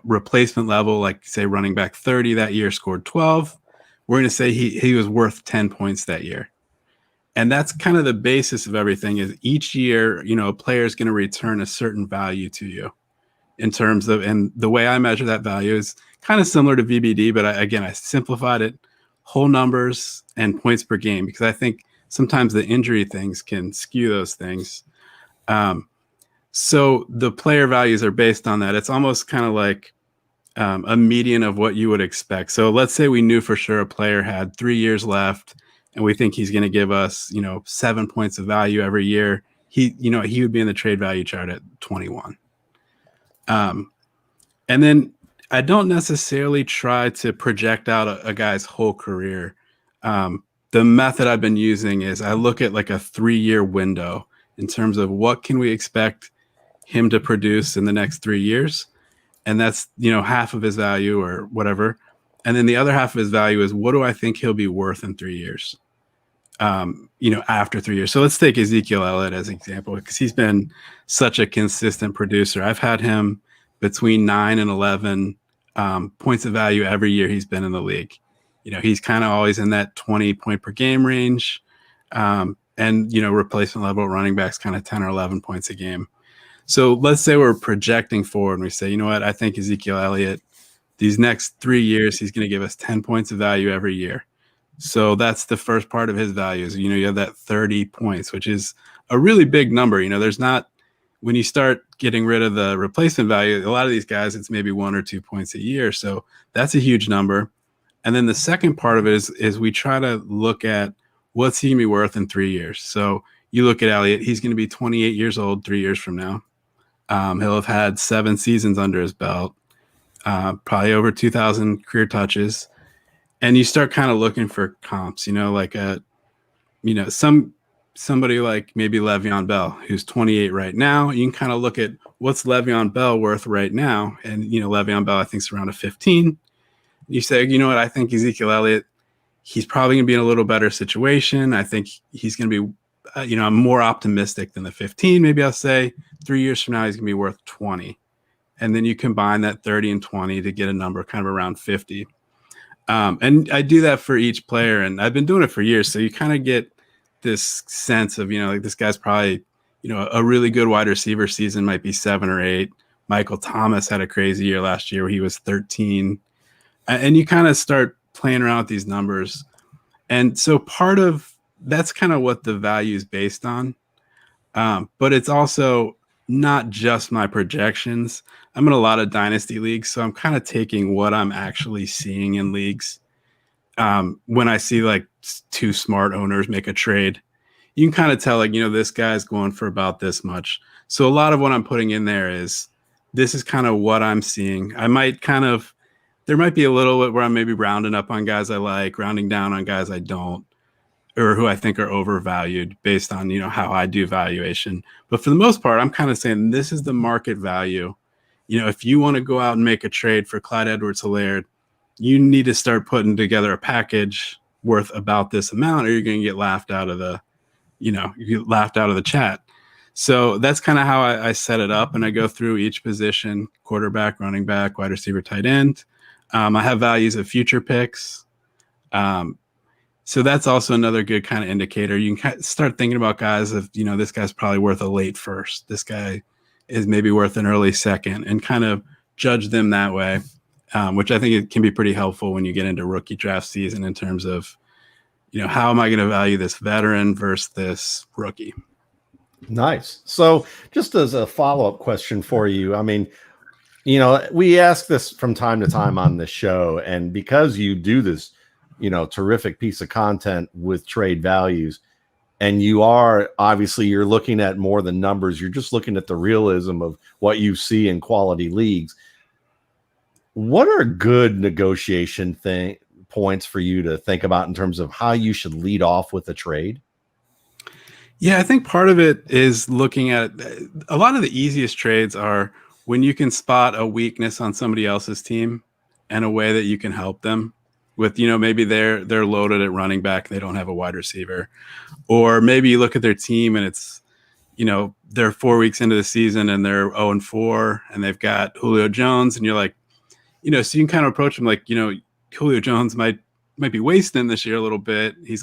replacement level, like say running back 30 that year scored 12, we're going to say he was worth 10 points that year. And that's kind of the basis of everything, is each year, a player is going to return a certain value to you in terms of, and the way I measure that value is kind of similar to VBD, but I simplified it, whole numbers and points per game, because I think sometimes the injury things can skew those things. So the player values are based on that. It's almost kind of like a median of what you would expect. So let's say we knew for sure a player had 3 years left, and we think he's going to give us, 7 points of value every year. He would be in the trade value chart at 21. And then I don't necessarily try to project out a guy's whole career. The method I've been using is I look at like a 3-year window in terms of what can we expect him to produce in the next 3 years. And that's, half of his value or whatever. And then the other half of his value is, what do I think he'll be worth in 3 years? After 3 years. So let's take Ezekiel Elliott as an example, because he's been such a consistent producer. I've had him between 9 and 11 points of value every year he's been in the league. He's kind of always in that 20 point per game range. And replacement level running backs kind of 10 or 11 points a game. So let's say we're projecting forward and we say, I think Ezekiel Elliott, these next 3 years, he's going to give us 10 points of value every year. So that's the first part of his values. You have that 30 points, which is a really big number. There's not, when you start getting rid of the replacement value, a lot of these guys, it's maybe 1 or 2 points a year. So that's a huge number. And then the second part of it is we try to look at what's he going to be worth in 3 years. So, you look at Elliott, he's going to be 28 years old 3 years from now. He'll have had 7 seasons under his belt, probably over 2,000 career touches. And you start kind of looking for comps, like somebody like maybe Le'Veon Bell, who's 28 right now. You can kind of look at what's Le'Veon Bell worth right now. And, Le'Veon Bell, I think, is around a 15. You say, you know what, I think Ezekiel Elliott, he's probably going to be in a little better situation. I think he's going to be, I'm more optimistic than the 15. Maybe I'll say 3 years from now, he's going to be worth 20. And then you combine that 30 and 20 to get a number kind of around 50. And I do that for each player, and I've been doing it for years. So you kind of get this sense of, like this guy's probably, a really good wide receiver season might be 7 or 8. Michael Thomas had a crazy year last year where he was 13. And you kind of start playing around with these numbers. And so part of that's kind of what the value is based on. But it's also not just my projections. I'm in a lot of dynasty leagues, so I'm kind of taking what I'm actually seeing in leagues. When I see like 2 smart owners make a trade, you can kind of tell like, this guy's going for about this much. So a lot of what I'm putting in there is, this is kind of what I'm seeing. There might be a little bit where I'm maybe rounding up on guys I like, rounding down on guys I don't, or who I think are overvalued based on, how I do valuation. But for the most part, I'm kind of saying this is the market value. If you want to go out and make a trade for Clyde Edwards-Helaire, you need to start putting together a package worth about this amount, or you're going to get laughed out of the, chat. So that's kind of how I set it up. And I go through each position: quarterback, running back, wide receiver, tight end. I have values of future picks. So that's also another good kind of indicator. You can start thinking about guys of, this guy's probably worth a late first. This guy is maybe worth an early second, and kind of judge them that way, which I think it can be pretty helpful when you get into rookie draft season in terms of, how am I going to value this veteran versus this rookie? Nice. So just as a follow-up question for you, I mean, we ask this from time to time on this show, and because you do this, terrific piece of content with trade values, and you're looking at more than numbers, you're just looking at the realism of what you see in quality leagues. What are good negotiation points for you to think about in terms of how you should lead off with a trade? Yeah, I think part of it is looking at a lot of the easiest trades are when you can spot a weakness on somebody else's team and a way that you can help them with, maybe they're loaded at running back, they don't have a wide receiver, or maybe you look at their team and it's, they're 4 weeks into the season and they're 0-4 and they've got Julio Jones, and you're like, so you can kind of approach them like, Julio Jones might be wasting this year a little bit. He's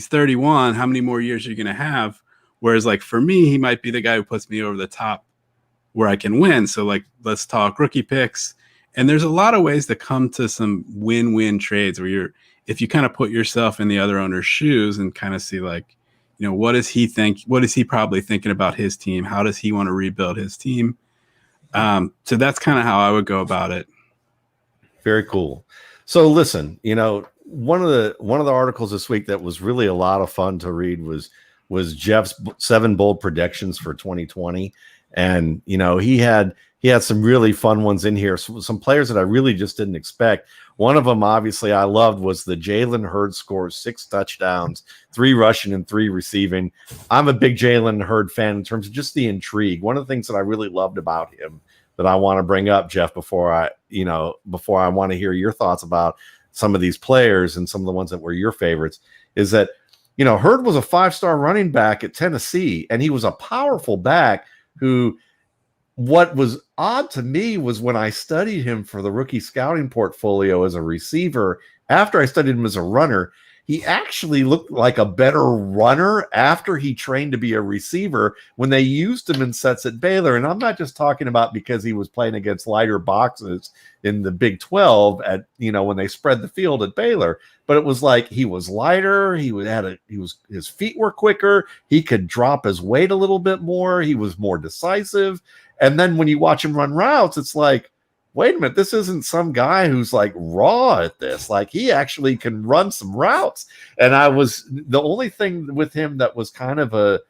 31. How many more years are you going to have? Whereas like for me, he might be the guy who puts me over the top where I can win. So like, let's talk rookie picks. And there's a lot of ways to come to some win-win trades where if you kind of put yourself in the other owner's shoes and kind of see like, what does he think? What is he probably thinking about his team? How does he want to rebuild his team? So that's kind of how I would go about it. Very cool. So listen, one of the articles this week that was really a lot of fun to read was Jeff's 7 bold predictions for 2020. And, he had some really fun ones in here. Some players that I really just didn't expect. One of them, obviously, I loved was the Jalen Hurd scores 6 touchdowns, 3 rushing and 3 receiving. I'm a big Jalen Hurd fan in terms of just the intrigue. One of the things that I really loved about him that I want to bring up, Jeff, before I want to hear your thoughts about some of these players and some of the ones that were your favorites, is that, Hurd was a 5-star running back at Tennessee, and he was a powerful back who, what was odd to me was when I studied him for the rookie scouting portfolio as a receiver, after I studied him as a runner, he actually looked like a better runner after he trained to be a receiver when they used him in sets at Baylor. And I'm not just talking about because he was playing against lighter boxes in the Big 12 at, when they spread the field at Baylor, but it was like he was lighter. His feet were quicker. He could drop his weight a little bit more. He was more decisive. And then when you watch him run routes, it's like, wait a minute, this isn't some guy who's like raw at this. Like he actually can run some routes. And the only thing with him that was kind of a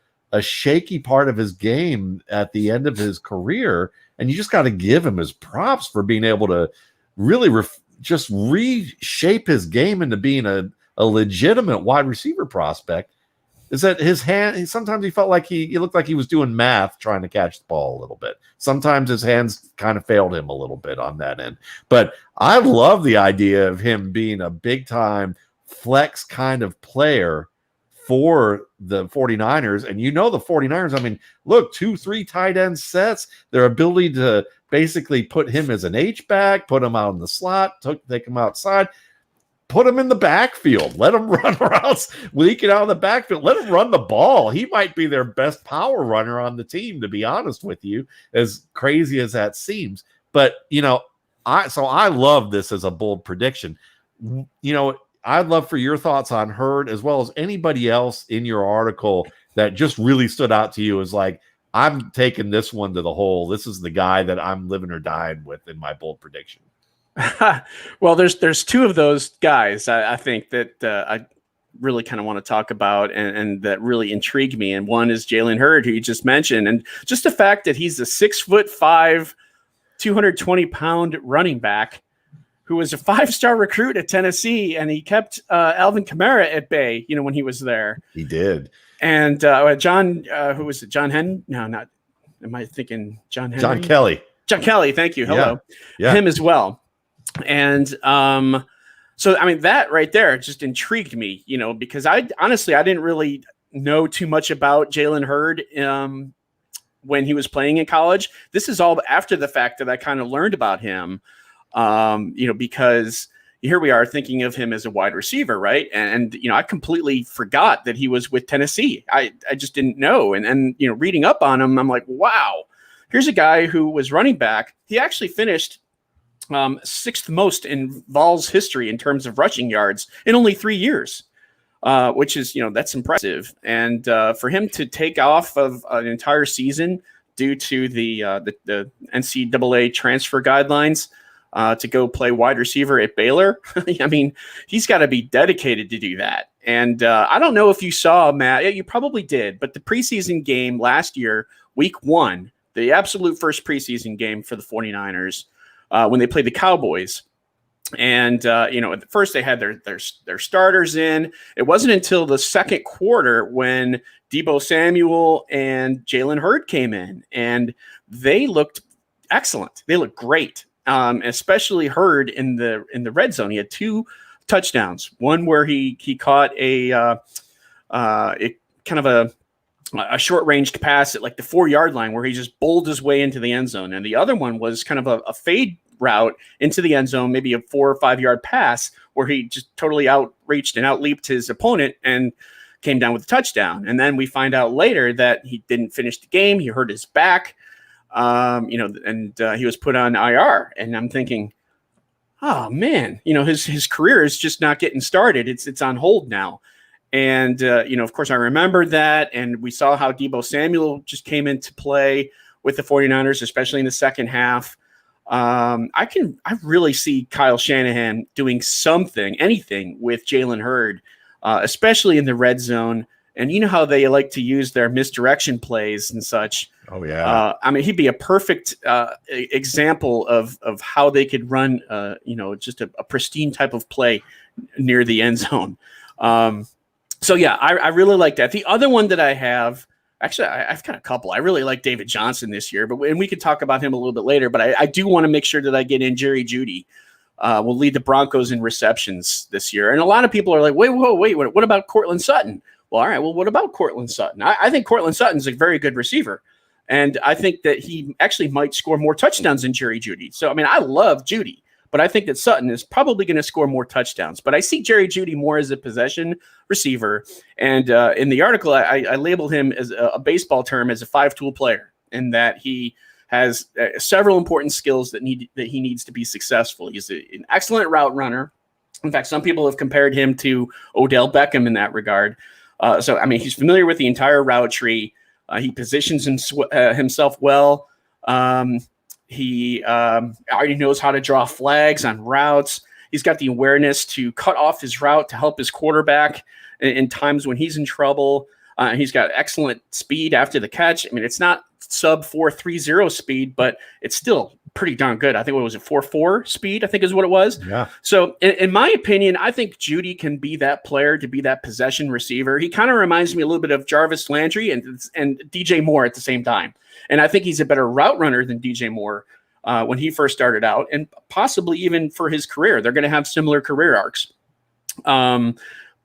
shaky part of his game at the end of his career. And you just got to give him his props for being able to really just reshape his game into being a legitimate wide receiver prospect. Is that his hand? Sometimes he felt like he looked like he was doing math trying to catch the ball a little bit. Sometimes his hands kind of failed him a little bit on that end. But I love the idea of him being a big time flex kind of player for the 49ers. And the 49ers, I mean, look, 2-3 tight end sets, their ability to basically put him as an H-back, put him out in the slot, take him outside, put him in the backfield, let him run routes, leak it out of the backfield, let him run the ball. He might be their best power runner on the team, to be honest with you, as crazy as that seems. But, I love this as a bold prediction. I'd love for your thoughts on Hurd, as well as anybody else in your article that just really stood out to you as like, I'm taking this one to the hole. This is the guy that I'm living or dying with in my bold prediction. Well, there's two of those guys I think that I really kind of want to talk about and that really intrigue me. And one is Jalen Hurd, who you just mentioned. And just the fact that he's a 6'5", 220-pound running back who was a 5-star recruit at Tennessee, and he kept Alvin Kamara at bay, when he was there. He did. And John, who was it? John Hen? No, not. Am I thinking John Henry? John Kelly. John Kelly. Thank you. Hello. Yeah. Him as well. And so, I mean, that right there just intrigued me, because I didn't really know too much about Jalen Hurd when he was playing in college. This is all after the fact that I kind of learned about him, because here we are thinking of him as a wide receiver, right? And I completely forgot that he was with Tennessee. I just didn't know. And reading up on him, I'm like, wow, here's a guy who was running back. He actually finished sixth most in Vol's history in terms of rushing yards in only 3 years, which is, that's impressive. And for him to take off of an entire season due to the NCAA transfer guidelines to go play wide receiver at Baylor, I mean, he's got to be dedicated to do that. And I don't know if you saw, Matt, you probably did, but the preseason game last year, week 1, the absolute first preseason game for the 49ers, when they played the Cowboys. And, at first they had their starters in. It wasn't until the second quarter when Deebo Samuel and Jalen Hurd came in, and they looked excellent. They looked great, especially Hurd in the red zone. He had 2 touchdowns, one where he caught a short-ranged pass at like the 4-yard line where he just bowled his way into the end zone. And the other one was kind of a fade route into the end zone, maybe a 4 or 5 yard pass where he just totally outreached and outleaped his opponent and came down with a touchdown. And then we find out later that he didn't finish the game. He hurt his back, and he was put on IR. And I'm thinking, oh man, his career is just not getting started. It's on hold now. And, of course, I remember that. And we saw how Deebo Samuel just came into play with the 49ers, especially in the second half. I really see Kyle Shanahan doing anything with Jalen Hurd, especially in the red zone. And you know how they like to use their misdirection plays and such. Oh, yeah. I mean, he'd be a perfect example of how they could run, just a pristine type of play near the end zone. So, yeah, I really like that. The other one that I have, actually, I've got a couple. I really like David Johnson this year, and we could talk about him a little bit later. But I do want to make sure that I get in Jerry Jeudy. Will lead the Broncos in receptions this year. And a lot of people are like, wait, what about Courtland Sutton? Well, all right, well, what about Courtland Sutton? I think Courtland Sutton's a very good receiver. And I think that he actually might score more touchdowns than Jerry Jeudy. So, I mean, I love Jeudy, but I think that Sutton is probably going to score more touchdowns. But I see Jerry Jeudy more as a possession receiver. And in the article, I labeled him as a baseball term as a 5-tool player, and that he has several important skills that he needs to be successful. He's an excellent route runner. In fact, some people have compared him to Odell Beckham in that regard. So, I mean, he's familiar with the entire route tree. He positions himself well. He already knows how to draw flags on routes. He's got the awareness to cut off his route to help his quarterback in times when he's in trouble. He's got excellent speed after the catch. I mean, it's not sub 4.30 speed, but it's still pretty darn good. I think, what was it, 4.4 speed, I think is what it was. Yeah. So in my opinion, I think Jeudy can be that player, to be that possession receiver. He kind of reminds me a little bit of Jarvis Landry and DJ Moore at the same time. And I think he's a better route runner than DJ Moore when he first started out, and possibly even for his career. They're going to have similar career arcs.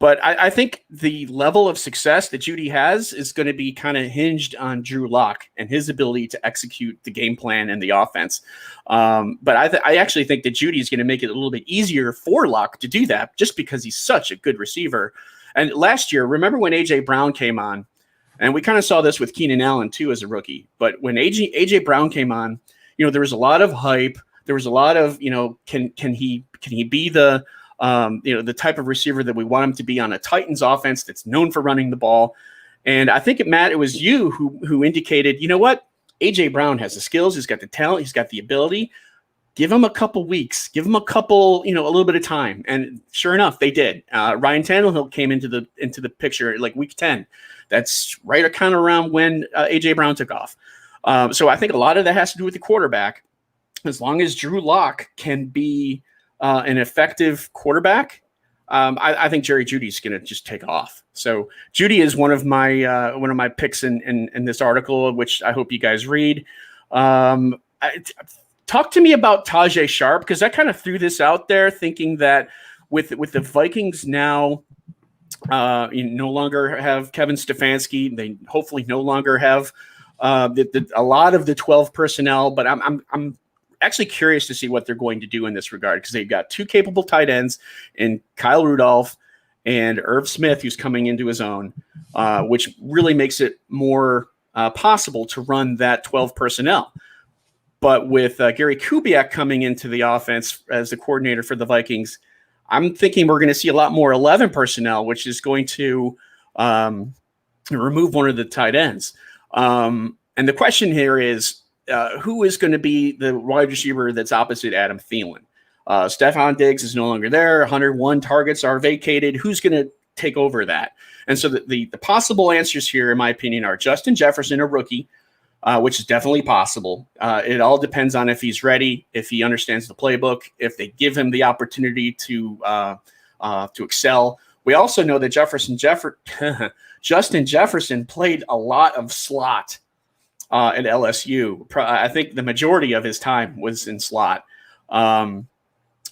But I think the level of success that Jeudy has is going to be kind of hinged on Drew Lock and his ability to execute the game plan and the offense. But I actually think that Jeudy is going to make it a little bit easier for Lock to do that, just because he's such a good receiver. And last year, remember when A.J. Brown came on, and we kind of saw this with Keenan Allen too as a rookie. But when A.J. Brown came on, there was a lot of hype. There was a lot of, can he be the the type of receiver that we want him to be on a Titans offense that's known for running the ball. And I think, Matt, it was you who indicated, you know what? A.J. Brown has the skills. He's got the talent. He's got the ability. Give him a couple weeks. Give him a couple, a little bit of time. And sure enough, they did. Ryan Tannehill came into the picture like week 10. That's right kind of around when A.J. Brown took off. So I think a lot of that has to do with the quarterback. As long as Drew Lock can be an effective quarterback, I think Jerry Jeudy's going to just take off. So Jeudy is one of my picks in this article, which I hope you guys read. Talk to me about Tajay Sharp, because I kind of threw this out there thinking that with the Vikings now, no longer have Kevin Stefanski. They hopefully no longer have a lot of the 12 personnel, but I'm actually curious to see what they're going to do in this regard, because they've got two capable tight ends in Kyle Rudolph and Irv Smith, who's coming into his own, which really makes it more possible to run that 12 personnel. But with Gary Kubiak coming into the offense as the coordinator for the Vikings, I'm thinking we're going to see a lot more 11 personnel, which is going to remove one of the tight ends. And the question here is, who is going to be the wide receiver that's opposite Adam Thielen? Stephon Diggs is no longer there. 101 targets are vacated. Who's going to take over that? And so the possible answers here, in my opinion, are Justin Jefferson, a rookie, which is definitely possible. It all depends on if he's ready, if he understands the playbook, if they give him the opportunity to excel. We also know that Justin Jefferson played a lot of slot at LSU. I think the majority of his time was in slot,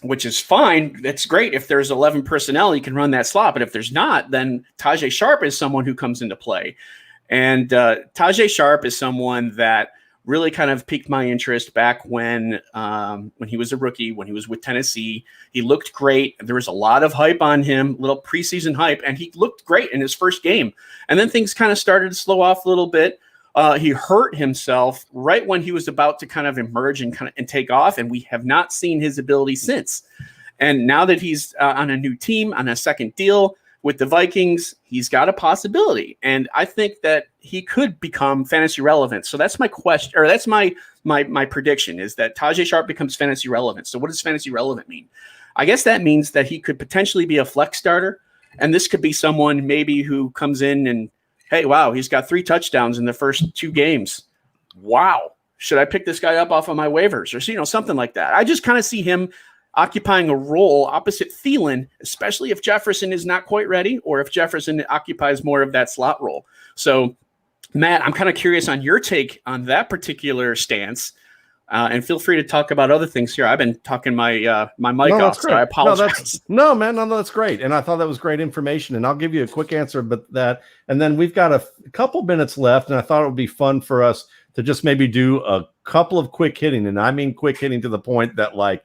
which is fine. That's great. If there's 11 personnel, you can run that slot. But if there's not, then Tajay Sharp is someone who comes into play. And Tajay Sharp is someone that really kind of piqued my interest back when he was a rookie, when he was with Tennessee. He looked great. There was a lot of hype on him, little preseason hype, and he looked great in his first game. And then things kind of started to slow off a little bit. He hurt himself right when he was about to kind of emerge and take off, and we have not seen his ability since. And now that he's on a new team, on a second deal with the Vikings, he's got a possibility, and I think that he could become fantasy relevant. So that's my question, or that's my prediction, is that Tajay Sharp becomes fantasy relevant. So what does fantasy relevant mean? I guess that means that he could potentially be a flex starter, and this could be someone maybe who comes in and, hey, wow, he's got 3 touchdowns in the first 2 games. Wow. Should I pick this guy up off of my waivers, or something like that? I just kind of see him occupying a role opposite Thielen, especially if Jefferson is not quite ready, or if Jefferson occupies more of that slot role. So, Matt, I'm kind of curious on your take on that particular stance. And feel free to talk about other things here. I've been talking my mic off, so I apologize. No, man, that's great. And I thought that was great information. And I'll give you a quick answer, and then we've got a couple minutes left, and I thought it would be fun for us to just maybe do a couple of quick hitting. And I mean quick hitting to the point that, like,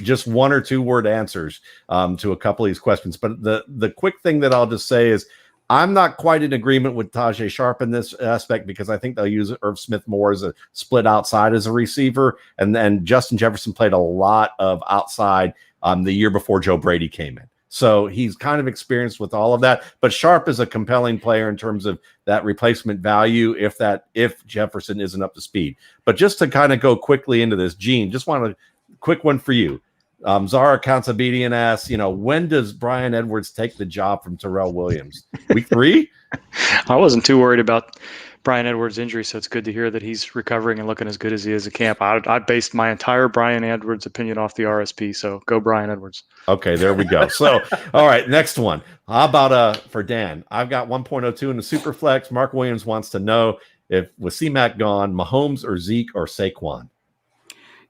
just 1 or 2 word answers to a couple of these questions. But the quick thing that I'll just say is, I'm not quite in agreement with Tajay Sharp in this aspect, because I think they'll use Irv Smith more as a split outside as a receiver. And then Justin Jefferson played a lot of outside the year before Joe Brady came in. So he's kind of experienced with all of that. But Sharp is a compelling player in terms of that replacement value if Jefferson isn't up to speed. But just to kind of go quickly into this, Gene, just want a quick one for you. Zara Kansabedian asks, when does Bryan Edwards take the job from Terrell Williams? Week 3? I wasn't too worried about Bryan Edwards' injury, so it's good to hear that he's recovering and looking as good as he is at camp. I based my entire Bryan Edwards opinion off the RSP, so go Bryan Edwards. Okay, there we go. So, all right, next one. How about for Dan? I've got 1.02 in the Superflex. Mark Williams wants to know if with C-Mac gone, Mahomes or Zeke or Saquon?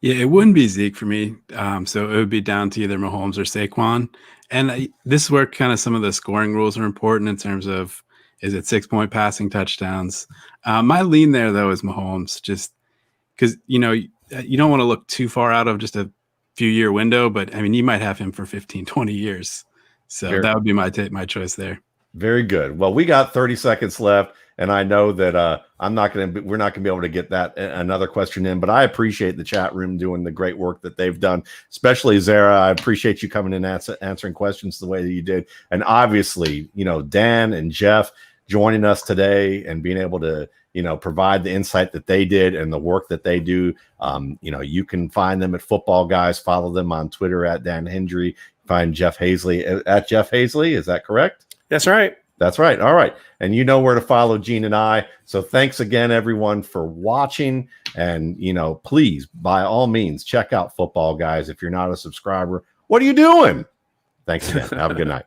Yeah, it wouldn't be Zeke for me. So it would be down to either Mahomes or Saquon. And this is where kind of some of the scoring rules are important in terms of, is it 6-point passing touchdowns? My lean there, though, is Mahomes, just because, you don't want to look too far out of just a few-year window, but, I mean, you might have him for 15, 20 years. So that would be my choice there. Very good. Well, we got 30 seconds left, and I know that we're not going to be able to get that another question in, but I appreciate the chat room doing the great work that they've done, especially Zara. I appreciate you coming in and answering questions the way that you did. And obviously, Dan and Jeff joining us today and being able to, provide the insight that they did and the work that they do. You can find them at Football Guys, follow them on Twitter at Dan Hendry, find Jeff Hazley at Jeff Hazley. Is that correct? That's right. That's right. All right. And you know where to follow Gene and I. So thanks again, everyone, for watching. And, please, by all means, check out Football Guys. If you're not a subscriber, what are you doing? Thanks again. Have a good night.